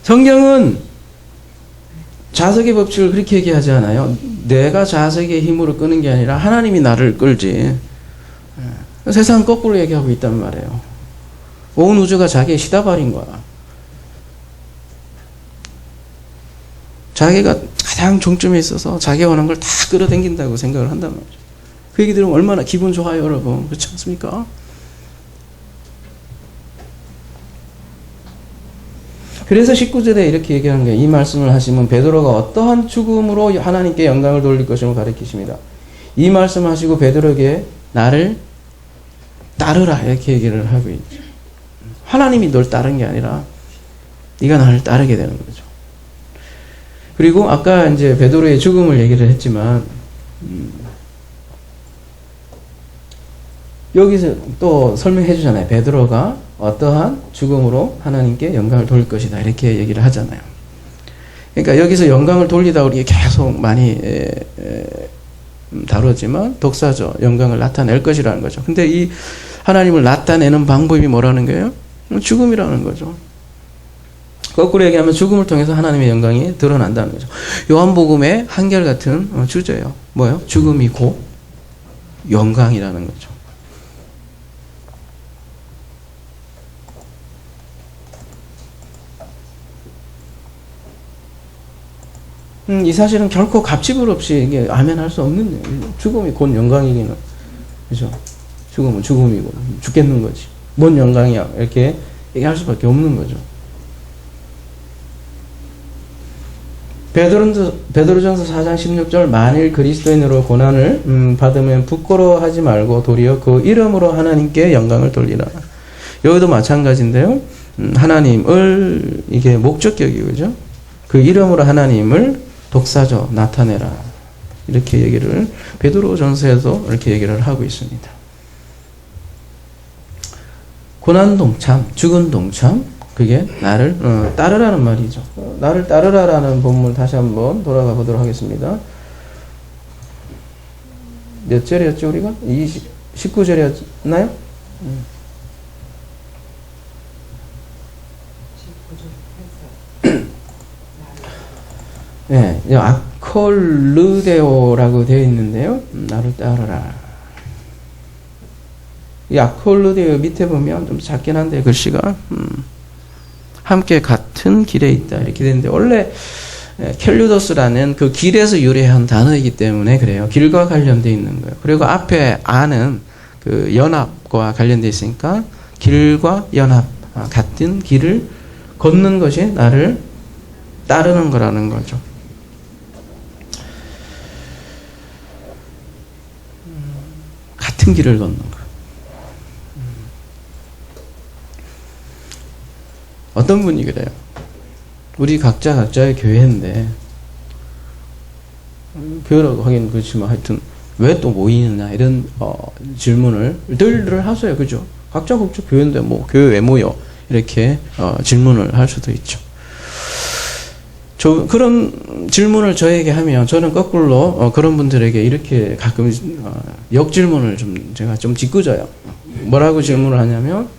성경은 자석의 법칙을 그렇게 얘기하지 않아요. 내가 자석의 힘으로 끄는 게 아니라 하나님이 나를 끌지. 세상은 거꾸로 얘기하고 있단 말이에요. 온 우주가 자기에 시다발인 거야. 자기가 가장 종점에 있어서 자기가 원하는 걸 다 끌어당긴다고 생각을 한단 말이죠. 그 얘기 들으면 얼마나 기분 좋아요, 여러분. 그렇지 않습니까? 그래서 19절에 이렇게 얘기하는 거예요. 이 말씀을 하시면 베드로가 어떠한 죽음으로 하나님께 영광을 돌릴 것임을 가르치십니다. 이 말씀을 하시고 베드로에게 나를 따르라 이렇게 얘기를 하고 있죠. 하나님이 널 따른 게 아니라 네가 나를 따르게 되는 거죠. 그리고 아까 이제 베드로의 죽음을 얘기를 했지만 여기서 또 설명해 주잖아요. 베드로가 어떠한 죽음으로 하나님께 영광을 돌릴 것이다 이렇게 얘기를 하잖아요. 그러니까 여기서 영광을 돌리다 우리 계속 많이 다루었지만 독사죠. 영광을 나타낼 것이라는 거죠. 근데 이 하나님을 나타내는 방법이 뭐라는 거예요? 죽음이라는 거죠. 거꾸로 얘기하면 죽음을 통해서 하나님의 영광이 드러난다는 거죠. 요한복음의 한결같은 주제예요. 뭐예요? 죽음이 곧 영광이라는 거죠. 이 사실은 결코 갑질을 없이 이게 아멘할 수 없는 얘기예요. 죽음이 곧 영광이기는, 그죠? 죽음은 죽음이고 죽겠는 거지. 뭔 영광이야? 이렇게 얘기할 수밖에 없는 거죠. 베드로전서 4장 16절 만일 그리스도인으로 고난을 받으면 부끄러워하지 말고 도리어 그 이름으로 하나님께 영광을 돌리라. 여기도 마찬가지인데요. 하나님을 이게 목적격이죠. 그죠? 그 이름으로 하나님을 독사져 나타내라. 이렇게 얘기를 베드로전서에도 이렇게 얘기를 하고 있습니다. 고난 동참, 죽은 동참, 그게 나를 따르라는 말이죠. 나를 따르라라는 본문 다시 한번 돌아가 보도록 하겠습니다. 몇 절이었죠 우리가? 19절이었나요? 네, 아콜르데오라고 되어 있는데요. 나를 따르라. 이 아콜르데오 밑에 보면 좀 작긴 한데 글씨가 함께 같은 길에 있다 이렇게 되는데 원래 켈류도스라는 그 길에서 유래한 단어이기 때문에 그래요. 길과 관련되어 있는 거예요. 그리고 앞에 아는 그 연합과 관련되어 있으니까 길과 연합 같은 길을 걷는 것이 나를 따르는 거라는 거죠. 같은 길을 걷는 거. 어떤 분이 그래요? 우리 각자의 교회인데 교회라고 하긴 그렇지만 하여튼 왜 또 모이느냐 이런 질문을 늘 하세요. 그죠? 각자 교회인데 뭐 교회 왜 모여? 이렇게 질문을 할 수도 있죠. 그런 질문을 저에게 하면 저는 거꾸로 그런 분들에게 이렇게 가끔 역질문을 제가 좀 짓궂어요. 뭐라고 질문을 하냐면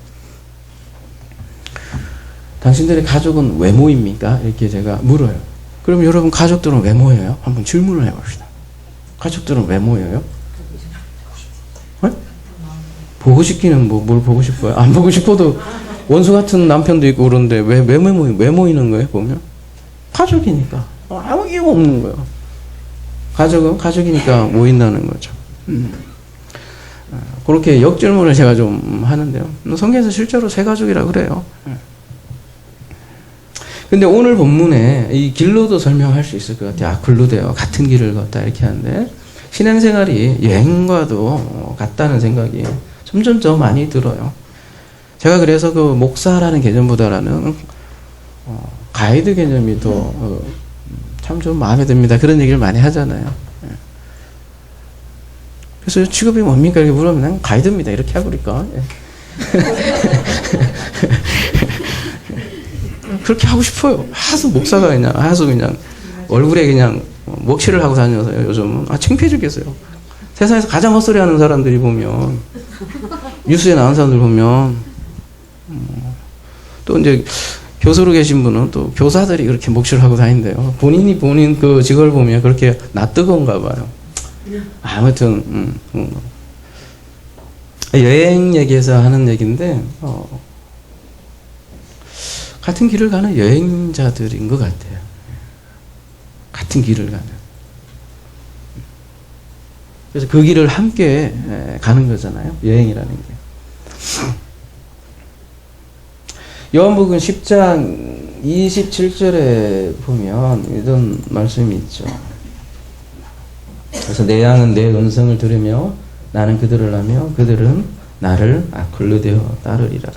당신들의 가족은 왜 모입니까? 이렇게 제가 물어요. 그럼 여러분 가족들은 왜 모여요? 한번 질문을 해봅시다. 가족들은 왜 모여요? 네? 보고 싶기는 뭘 보고 싶어요? 안 보고 싶어도 원수 같은 남편도 있고 그런데 왜 모이는 거예요? 보면 가족이니까 아무 이유가 없는 거예요. 가족은 가족이니까 모인다는 거죠. 그렇게 역질문을 제가 좀 하는데요. 성경에서 실제로 새 가족이라고 그래요. 근데 오늘 본문에 이 길로도 설명할 수 있을 것 같아요. 아클루데와 같은 길을 걷다 이렇게 하는데 신앙생활이 여행과도 같다는 생각이 점점 더 많이 들어요. 제가 그래서 그 목사라는 개념보다는 가이드 개념이 더 참 좀 마음에 듭니다. 그런 얘기를 많이 하잖아요. 그래서 직업이 뭡니까? 이렇게 물으면 난 가이드입니다. 이렇게 하고 그러니까. 그렇게 하고 싶어요. 하도 목사가 그냥 얼굴에 그냥 먹칠을 하고 다녀서요. 요즘은 창피해 죽겠어요. 세상에서 가장 헛소리 하는 사람들이 보면 뉴스에 나온 사람들 보면 또 이제 교수로 계신 분은 또 교사들이 그렇게 먹칠을 하고 다닌대요. 본인 그 직업을 보면 그렇게 낯뜨거운가 봐요. 아무튼 여행 얘기에서 하는 얘기인데 같은 길을 가는 여행자들인 것 같아요. 같은 길을 가는. 그래서 그 길을 함께 가는 거잖아요. 여행이라는 게. 요한복음 10장 27절에 보면 이런 말씀이 있죠. 그래서 내 양은 내 음성을 들으며 나는 그들을 하며 그들은 나를 아클루데오 따르리라.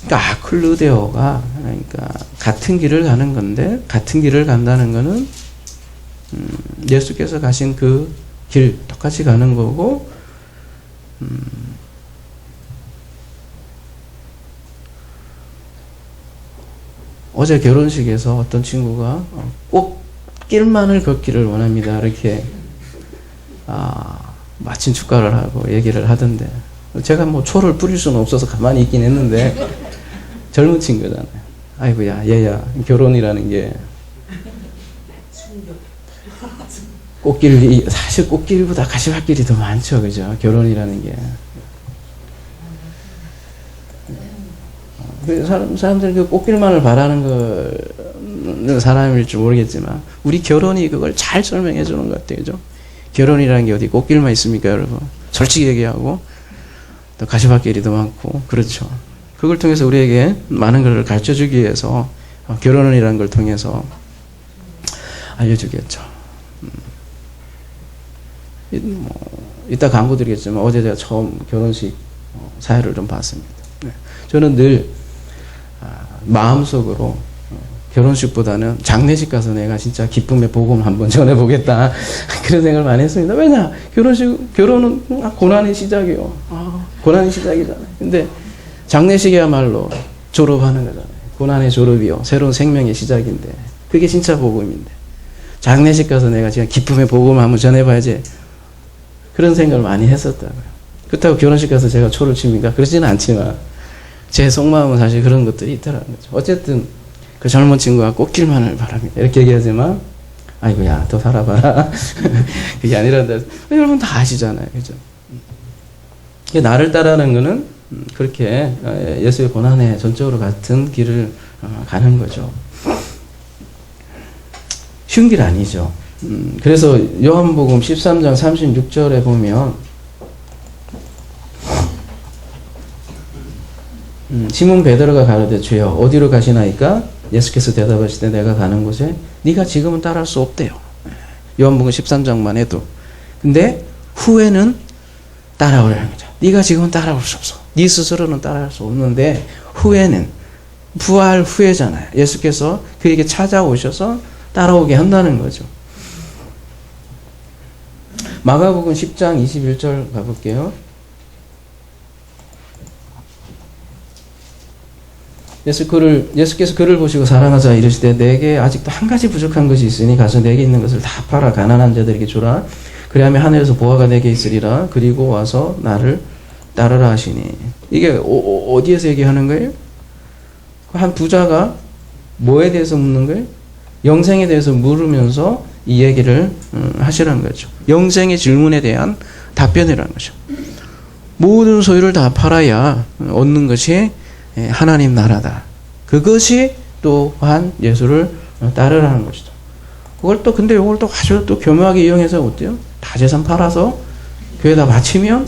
그러니까 아클루데오가 그러니까 같은 길을 가는 건데 같은 길을 간다는 거는 예수께서 가신 그 길 똑같이 가는 거고 어제 결혼식에서 어떤 친구가 꼭 길만을 걷기를 원합니다. 이렇게 마침 축가를 하고 얘기를 하던데 제가 뭐 초를 뿌릴 수는 없어서 가만히 있긴 했는데 젊은 친구잖아요. 아이고야, 얘야, 결혼이라는 게 꽃길, 사실 꽃길보다 가시밭길이 더 많죠, 그죠? 결혼이라는 게. 사람들이 그 꽃길만을 바라는 거 사람일지 모르겠지만 우리 결혼이 그걸 잘 설명해 주는 것 같아요, 그죠? 결혼이라는 게 어디 꽃길만 있습니까, 여러분? 솔직히 얘기하고 또 가시밭길이 더 많고 그렇죠. 그걸 통해서 우리에게 많은 걸 가르쳐 주기 위해서 결혼이라는 걸 통해서 알려주겠죠. 이따 광고 드리겠지만 어제 제가 처음 결혼식 사회를 좀 봤습니다. 저는 늘 마음속으로 결혼식보다는 장례식 가서 내가 진짜 기쁨의 복음 한번 전해보겠다 그런 생각을 많이 했습니다. 왜냐? 결혼은 고난의 시작이요. 고난의 시작이잖아요. 근데 장례식이야말로 졸업하는 거잖아요. 고난의 졸업이요. 새로운 생명의 시작인데 그게 진짜 복음인데 장례식 가서 내가 지금 기쁨의 복음을 한번 전해봐야지 그런 생각을 많이 했었다고요. 그렇다고 결혼식 가서 제가 초를 칩니까? 그러지는 않지만 제 속마음은 사실 그런 것들이 있더라는 거죠. 어쨌든 그 젊은 친구가 꽃길만을 바랍니다. 이렇게 얘기하지만 아이고야 더 살아봐라. 그게 아니라 여러분 다 아시잖아요. 그죠? 나를 따르는 거는 그렇게 예수의 고난에 전적으로 같은 길을 가는 거죠. 쉬운 길 아니죠. 그래서 요한복음 13장 36절에 보면 시몬 베드로가 가로되 주여 어디로 가시나이까? 예수께서 대답하시되 내가 가는 곳에 네가 지금은 따라할 수 없대요. 요한복음 13장만 해도. 근데 후에는 따라오라는 거죠. 네가 지금은 따라올 수 없어. 네 스스로는 따라할 수 없는데 후에는 부활 후에잖아요. 예수께서 그에게 찾아오셔서 따라오게 한다는 거죠. 마가복음 10장 21절 가볼게요. 예수께서 그를 보시고 사랑하자 이르시되 내게 아직도 한 가지 부족한 것이 있으니 가서 내게 있는 것을 다 팔아 가난한 자들에게 주라. 그리하면 하늘에서 보화가 내게 있으리라. 그리고 와서 나를 따르라 하시니. 이게 어디에서 얘기하는 거예요? 한 부자가 뭐에 대해서 묻는 거예요? 영생에 대해서 물으면서 이 얘기를 하시라는 거죠. 영생의 질문에 대한 답변이라는 거죠. 모든 소유를 다 팔아야 얻는 것이 하나님 나라다. 그것이 또한 예수를 따르라는 것이죠. 그걸 또 근데 이걸 또 아주 또 교묘하게 이용해서 어때요? 다 재산 팔아서 교회에다 바치면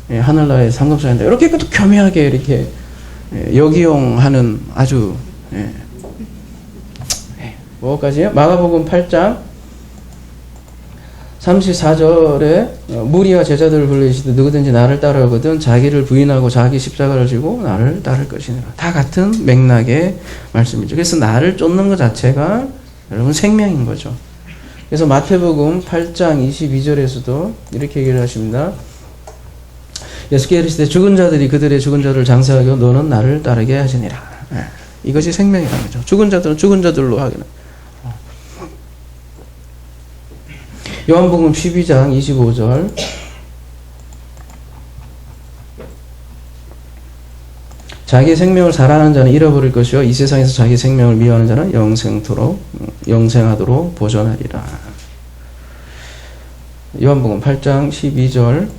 하늘나라의 상급자인다. 이렇게 또 교묘하게 이렇게 역이용하는 아주 뭐까지요? 마가복음 8장 34절에 무리와 제자들을 불러이시되 누구든지 나를 따르거든 자기를 부인하고 자기 십자가를 지고 나를 따를 것이니라. 다 같은 맥락의 말씀이죠. 그래서 나를 쫓는 것 자체가 여러분 생명인 거죠. 그래서 마태복음 8장 22절에서도 이렇게 얘기를 하십니다. 예수께서 이르시되 죽은 자들이 그들의 죽은 자를 장사하고 너는 나를 따르게 하시니라. 이것이 생명이라는 거죠. 죽은 자들은 죽은 자들로 하기는. 요한복음 12장 25절 자기 생명을 사랑하는 자는 잃어버릴 것이요 이 세상에서 자기 생명을 미워하는 자는 영생하도록 보존하리라. 요한복음 8장 12절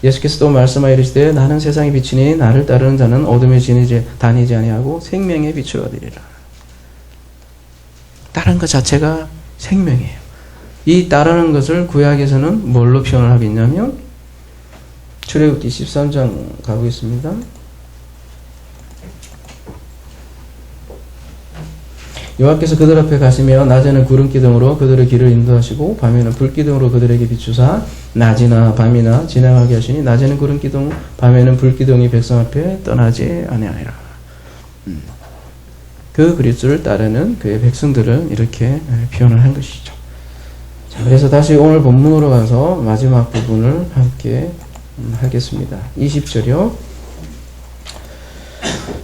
예수께서 또 말씀하여 이르시되 나는 세상의 빛이니 나를 따르는 자는 어둠에 다니지 아니하고 생명의 빛을 얻으리라. 따르는 것 자체가 생명이에요. 이 따르는 것을 구약에서는 뭘로 표현을 하고 있냐면 출애굽기 13장 가보겠습니다. 여호와께서 그들 앞에 가시며 낮에는 구름기둥으로 그들의 길을 인도하시고 밤에는 불기둥으로 그들에게 비추사 낮이나 밤이나 지나가게 하시니 낮에는 구름기둥 밤에는 불기둥이 백성 앞에 떠나지 아니하니라. 그 그리스도를 따르는 그의 백성들을 이렇게 표현을 한 것이죠. 자, 그래서 다시 오늘 본문으로 가서 마지막 부분을 함께 하겠습니다. 20절이요.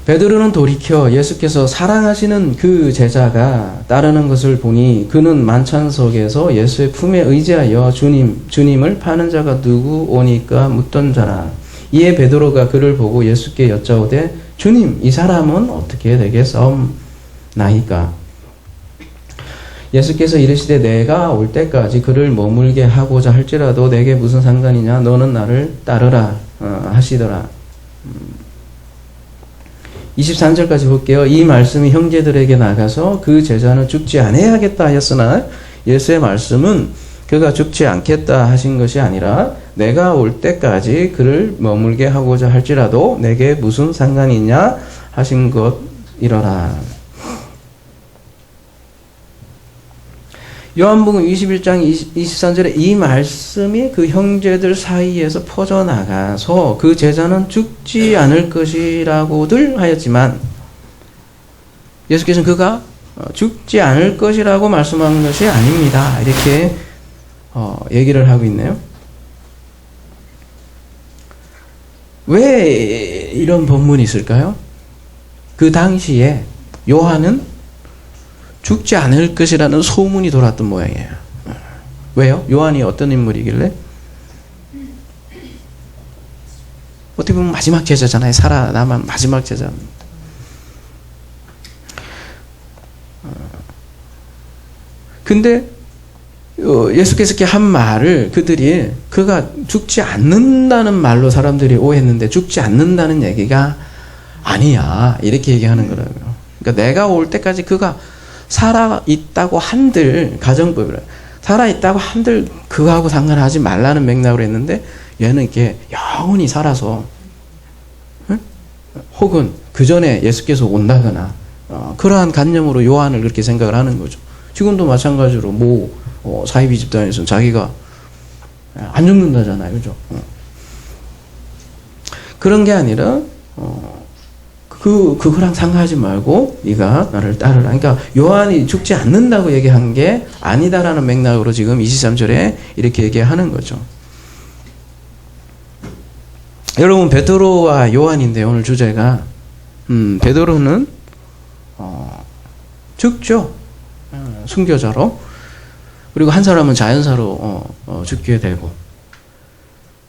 베드로는 돌이켜 예수께서 사랑하시는 그 제자가 따르는 것을 보니 그는 만찬석에서 예수의 품에 의지하여 주님을 파는 자가 누구 오니까 묻던 자라. 이에 베드로가 그를 보고 예수께 여짜오되 주님, 이 사람은 어떻게 되겠사옵나이까? 예수께서 이르시되 내가 올 때까지 그를 머물게 하고자 할지라도 내게 무슨 상관이냐? 너는 나를 따르라 하시더라. 23절까지 볼게요. 이 말씀이 형제들에게 나가서 그 제자는 죽지 않아야겠다 하였으나 예수의 말씀은 그가 죽지 않겠다 하신 것이 아니라 내가 올 때까지 그를 머물게 하고자 할지라도 내게 무슨 상관이 있냐 하신 것이러라. 요한복음 21장 23절에 이 말씀이 그 형제들 사이에서 퍼져나가서 그 제자는 죽지 않을 것이라고들 하였지만 예수께서는 그가 죽지 않을 것이라고 말씀한 것이 아닙니다. 이렇게 얘기를 하고 있네요. 왜 이런 본문이 있을까요? 그 당시에 요한은 죽지 않을 것이라는 소문이 돌았던 모양이에요. 왜요? 요한이 어떤 인물이길래? 어떻게 보면 마지막 제자잖아요. 살아남은 마지막 제자. 근데 예수께서 이렇게 한 말을 그들이 그가 죽지 않는다는 말로 사람들이 오해했는데 죽지 않는다는 얘기가 아니야. 이렇게 얘기하는 거라고요. 그러니까 내가 올 때까지 그가 살아있다고 한들, 가정법이라. 살아있다고 한들 그거하고 상관하지 말라는 맥락으로 했는데 얘는 이렇게 영원히 살아서, 응? 혹은 그 전에 예수께서 온다거나, 그러한 관념으로 요한을 그렇게 생각을 하는 거죠. 지금도 마찬가지로 사이비 집단에서는 자기가 안 죽는다잖아요. 그죠? 그런 게 아니라, 그거랑 상관하지 말고 네가 나를 따르라. 그러니까 요한이 죽지 않는다고 얘기한 게 아니다라는 맥락으로 지금 23절에 이렇게 얘기하는 거죠. 여러분, 베드로와 요한인데 오늘 주제가 베드로는 죽죠. 순교자로. 그리고 한 사람은 자연사로 죽게 되고.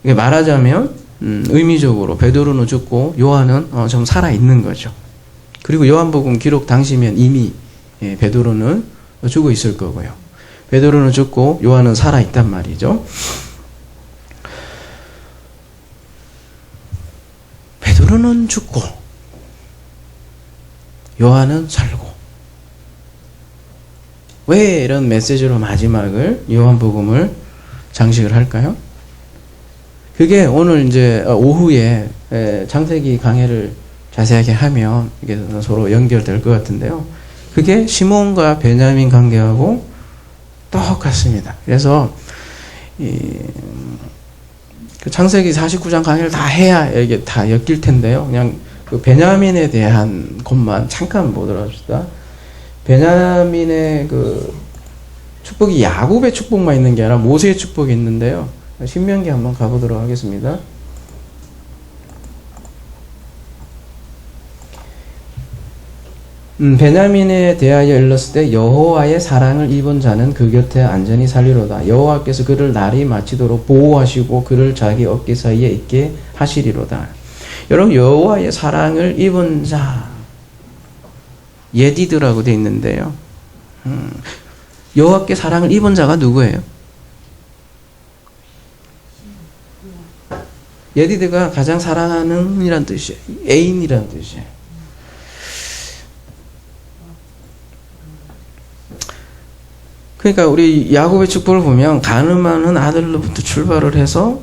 이게 말하자면 의미적으로 베드로는 죽고 요한은 좀 살아있는 거죠. 그리고 요한복음 기록 당시면 이미 베드로는 죽어 있을 거고요. 베드로는 죽고 요한은 살아있단 말이죠. 베드로는 죽고 요한은 살고. 왜 이런 메시지로 마지막을 요한복음을 장식을 할까요? 그게 오늘 이제 오후에 창세기 강해를 자세하게 하면 이게 서로 연결될 것 같은데요. 그게 시몬과 베냐민 관계하고 똑같습니다. 그래서 그 창세기 49장 강해를 다 해야 이게 다 엮일 텐데요. 그냥 그 베냐민에 대한 것만 잠깐 보도록 합시다. 베냐민의 그 축복이 야곱의 축복만 있는 게 아니라 모세의 축복이 있는데요. 신명기 한번 가보도록 하겠습니다. 베냐민에 대하여 일렀을 때 여호와의 사랑을 입은 자는 그 곁에 안전히 살리로다. 여호와께서 그를 날이 마치도록 보호하시고 그를 자기 어깨 사이에 있게 하시리로다. 여러분, 여호와의 사랑을 입은 자 예디드라고 되어 있는데요. 여호와께 사랑을 입은 자가 누구예요? 예디드가 가장 사랑하는 이란 뜻이에요. 애인이란 뜻이에요. 그러니까 우리 야곱의 축복을 보면 가늠하는 아들로부터 출발을 해서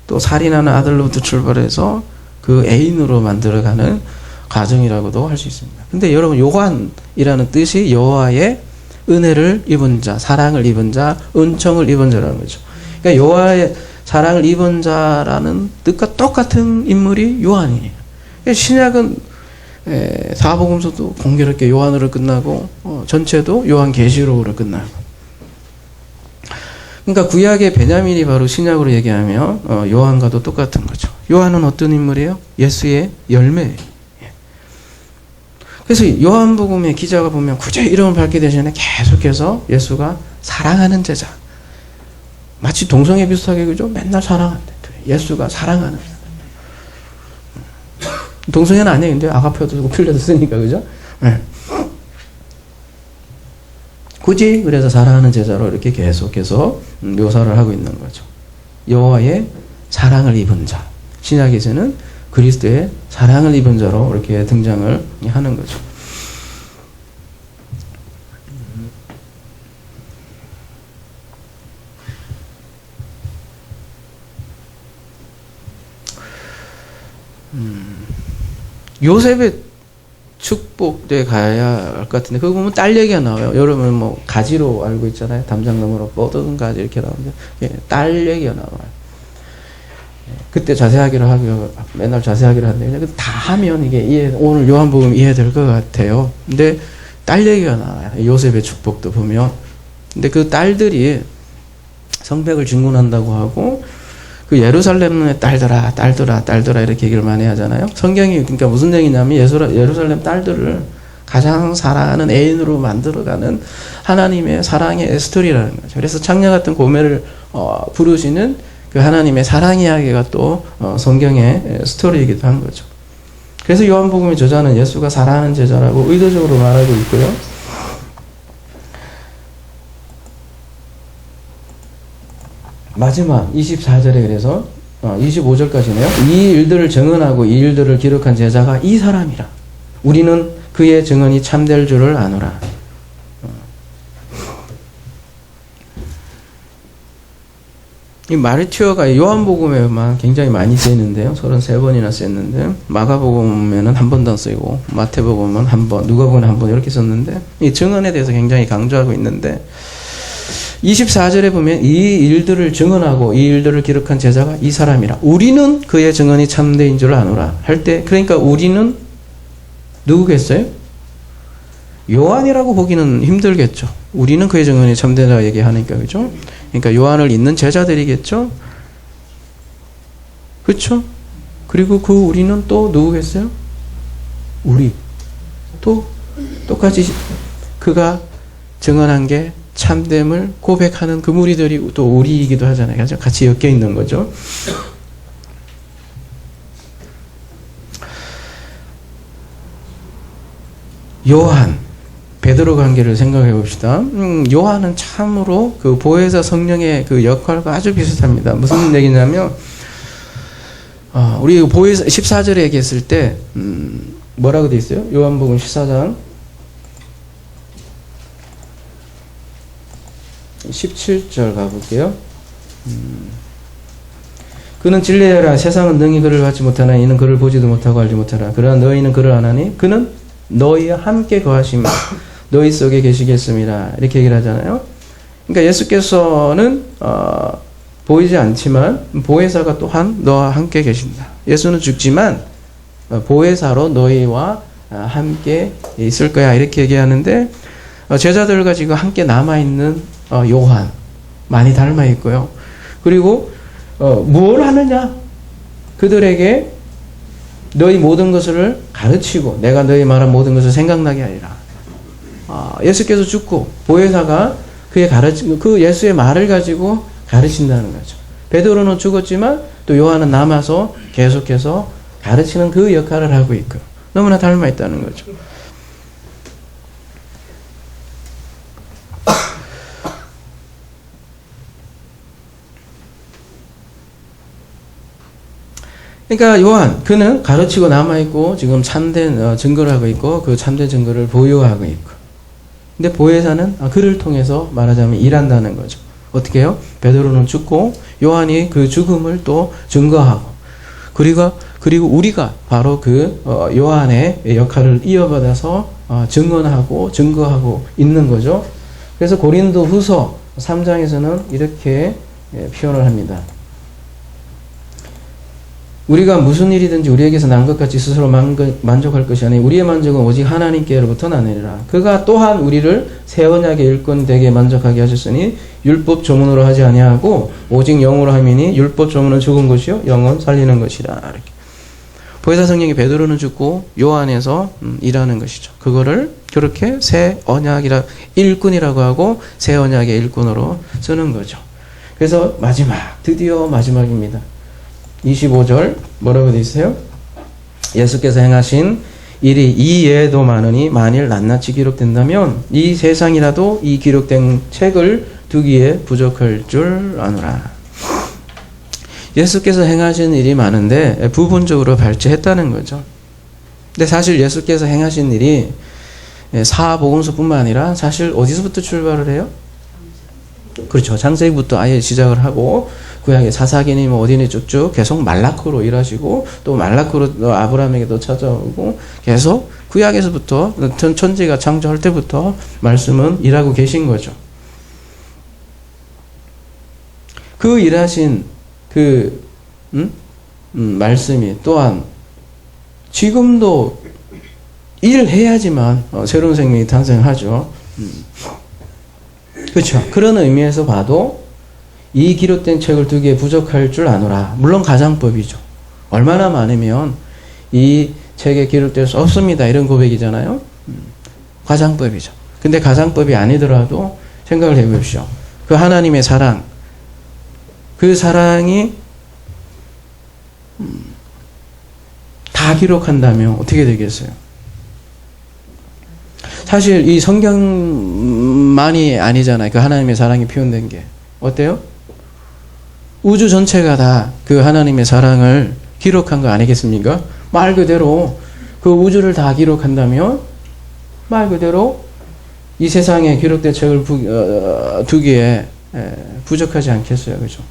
또 살인하는 아들로부터 출발해서 그 애인으로 만들어가는 과정이라고도 할 수 있습니다. 근데 여러분, 요한이라는 뜻이 여호와의 은혜를 입은 자, 사랑을 입은 자, 은총을 입은 자라는 거죠. 그러니까 여호와의 사랑을 입은 자라는 뜻과 똑같은 인물이 요한이에요. 신약은 사복음서도 공교롭게 요한으로 끝나고 전체도 요한계시록으로 끝나고. 그러니까 구약의 베냐민이 바로 신약으로 얘기하면 요한과도 똑같은 거죠. 요한은 어떤 인물이에요? 예수의 열매예요. 그래서 요한복음의 기자가 보면 굳이 이름을 밝히기 대신에 계속해서 예수가 사랑하는 제자. 마치 동성애 비슷하게 그죠? 맨날 사랑한대. 예수가 사랑하는 제자. 동성애는 아니에요. 근데 아가페도 쓰고 필레도 쓰니까 그죠? 네. 굳이 그래서 사랑하는 제자로 이렇게 계속해서 묘사를 하고 있는 거죠. 여호와의 사랑을 입은 자. 신약에서는 그리스도의 사랑을 입은 자로 이렇게 등장을 하는 거죠. 요셉의 축복에 가야 할 것 같은데 그거 보면 딸 얘기가 나와요. 여러분 뭐 가지로 알고 있잖아요. 담장 너머로 뻗은 가지 이렇게 나오는데 딸 얘기가 나와요. 그때 자세하기를 하고 맨날 자세하기를 하는데 다 하면 이게 오늘 요한복음 이해될 것 같아요. 근데 딸 얘기가 나와요. 요셉의 축복도 보면. 근데 그 딸들이 성백을 증군한다고 하고 그 예루살렘의 딸들아 이렇게 얘기를 많이 하잖아요. 성경이 그러니까 무슨 얘기냐면 예루살렘 딸들을 가장 사랑하는 애인으로 만들어가는 하나님의 사랑의 스토리라는 거죠. 그래서 창녀 같은 고매를 부르시는 그 하나님의 사랑 이야기가 또 성경의 스토리이기도 한 거죠. 그래서 요한복음의 저자는 예수가 사랑하는 제자라고 의도적으로 말하고 있고요. 마지막 24절에 그래서 25절까지네요. 이 일들을 증언하고 이 일들을 기록한 제자가 이 사람이라. 우리는 그의 증언이 참될 줄을 아노라. 이 마르티오가 요한복음에만 굉장히 많이 쓰이는데요. 33번이나 쓰였는데 마가복음에는 한 번도 안 쓰이고 마태복음은 한 번, 누가복음은 한 번 이렇게 썼는데 이 증언에 대해서 굉장히 강조하고 있는데 24절에 보면 이 일들을 증언하고 이 일들을 기록한 제자가 이 사람이라. 우리는 그의 증언이 참되인 줄 아노라. 할 때 그러니까 우리는 누구겠어요? 요한이라고 보기는 힘들겠죠. 우리는 그의 증언이 참되다 얘기하니까 그죠? 그러니까 요한을 잇는 제자들이겠죠. 그렇죠? 그리고 그 우리는 또 누구겠어요? 우리. 또 똑같이 그가 증언한 게 참됨을 고백하는 그 무리들이 또 우리이기도 하잖아요. 그죠? 같이 엮여 있는 거죠. 요한, 베드로 관계를 생각해 봅시다. 요한은 참으로 그 보혜사 성령의 그 역할과 아주 비슷합니다. 무슨 얘기냐면, 우리 보혜사 14절에 얘기했을 때, 뭐라고 돼 있어요? 요한복음 14장 17절 가볼게요. 그는 진리라 세상은 능히 그를 받지 못하나 이는 그를 보지도 못하고 알지 못하라. 그러나 너희는 그를 아나니 그는 너희와 함께 거하시며 너희 속에 계시겠습니다. 이렇게 얘기를 하잖아요. 그러니까 예수께서는 보이지 않지만 보혜사가 또한 너와 함께 계신다. 예수는 죽지만 보혜사로 너희와 함께 있을 거야. 이렇게 얘기하는데 제자들과 지금 함께 남아있는 요한 많이 닮아 있고요. 그리고 무엇을 하느냐? 그들에게 너희 모든 것을 가르치고 내가 너희 말한 모든 것을 생각나게 하리라. 예수께서 죽고 보혜사가 그 예수의 말을 가지고 가르친다는 거죠. 베드로는 죽었지만 또 요한은 남아서 계속해서 가르치는 그 역할을 하고 있고 너무나 닮아 있다는 거죠. 그러니까 요한 그는 가르치고 남아있고 지금 참된 증거를 하고 있고 그 참된 증거를 보유하고 있고 근데 보혜사는 그를 통해서 말하자면 일한다는 거죠. 어떻게 해요? 베드로는 죽고 요한이 그 죽음을 또 증거하고 그리고 우리가 바로 그 요한의 역할을 이어받아서 증언하고 증거하고 있는 거죠. 그래서 고린도 후서 3장에서는 이렇게 표현을 합니다. 우리가 무슨 일이든지 우리에게서 난 것 같이 스스로 만족할 것이 아니 우리의 만족은 오직 하나님께로부터 나느니라. 그가 또한 우리를 새 언약의 일꾼 되게 만족하게 하셨으니 율법 조문으로 하지 아니하고 오직 영으로 함이니 율법 조문은 죽은 것이요 영은 살리는 것이라. 이렇게. 보혜사 성령이 베드로는 죽고 요한에서 일하는 것이죠. 그거를 그렇게 새 언약이라 일꾼이라고 하고 새 언약의 일꾼으로 쓰는 거죠. 그래서 마지막, 드디어 마지막입니다. 25절 뭐라고 되어 있어요? 예수께서 행하신 일이 이외에도 많으니 만일 낱낱이 기록된다면 이 세상이라도 이 기록된 책을 두기에 부족할 줄 아노라. 예수께서 행하신 일이 많은데 부분적으로 발췌했다는 거죠. 근데 사실 예수께서 행하신 일이 사복음서뿐만 아니라 사실 어디서부터 출발을 해요? 그렇죠. 창세기부터 아예 시작을 하고 구약의 사사기니 뭐 어디니 쭉쭉 계속 말라크로 일하시고 또 말라크로 아브라함에게도 찾아오고 계속 구약에서부터 천지가 창조할 때부터 말씀은 일하고 계신 거죠. 그 일하신 그 말씀이 또한 지금도 일해야지만 새로운 생명이 탄생하죠. 그렇죠. 그런 의미에서 봐도 이 기록된 책을 두기에 부족할 줄 아노라. 물론 가장법이죠. 얼마나 많으면 이 책에 기록될 수 없습니다. 이런 고백이잖아요. 가장법이죠. 근데 가장법이 아니더라도 생각을 해보십시오. 그 하나님의 사랑, 그 사랑이 다 기록한다면 어떻게 되겠어요? 사실 이 성경만이 아니잖아요. 그 하나님의 사랑이 표현된 게. 어때요? 우주 전체가 다 그 하나님의 사랑을 기록한 거 아니겠습니까? 말 그대로 그 우주를 다 기록한다면 말 그대로 이 세상에 기록된 책을 두기에 부족하지 않겠어요. 그죠?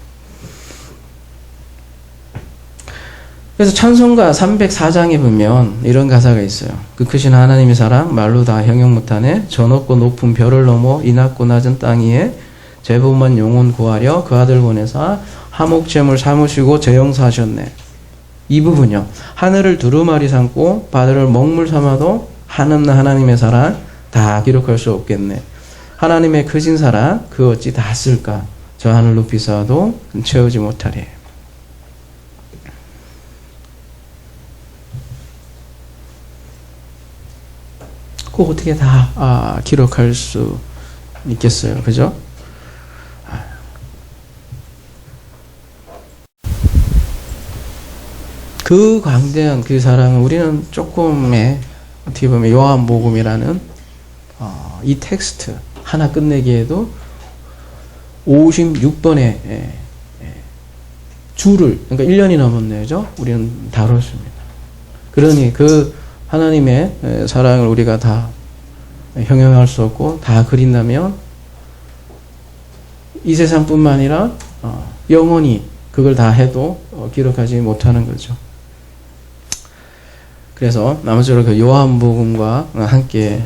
그래서 찬송가 304장에 보면 이런 가사가 있어요. 그 크신 하나님의 사랑 말로 다 형용 못하네. 저 높고 높은 별을 넘어 이 낮고 낮은 땅 위에 제법만 영혼 구하려 그 아들 보내사 하목제물 삼으시고 재영사하셨네. 이 부분요. 하늘을 두루마리 삼고 바다를 먹물 삼아도 한없는 하나님의 사랑 다 기록할 수 없겠네. 하나님의 크신 사랑 그 어찌 다 쓸까. 저 하늘 높이 쌓아도 채우지 못하리. 그거 어떻게 다 기록할 수 있겠어요. 그죠? 그 광대한 그 사랑을 우리는 조금의 어떻게 보면 요한복음이라는 이 텍스트 하나 끝내기에도 56번의 줄을 그러니까 1년이 넘었네요. 그죠? 우리는 다뤘습니다. 그러니 그 하나님의 사랑을 우리가 다 형용할 수 없고 다 그린다면 이 세상뿐만 아니라 영원히 그걸 다 해도 기록하지 못하는 거죠. 그래서 아무쪼록 그 요한복음과 함께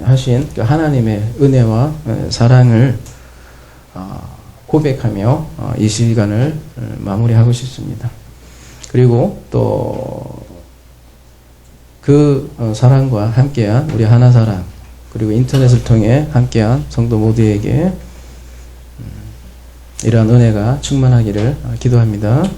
하신 그 하나님의 은혜와 사랑을 고백하며 이 시간을 마무리하고 싶습니다. 그리고 또 그 사랑과 함께한 우리 하나사랑 그리고 인터넷을 통해 함께한 성도 모두에게 이러한 은혜가 충만하기를 기도합니다.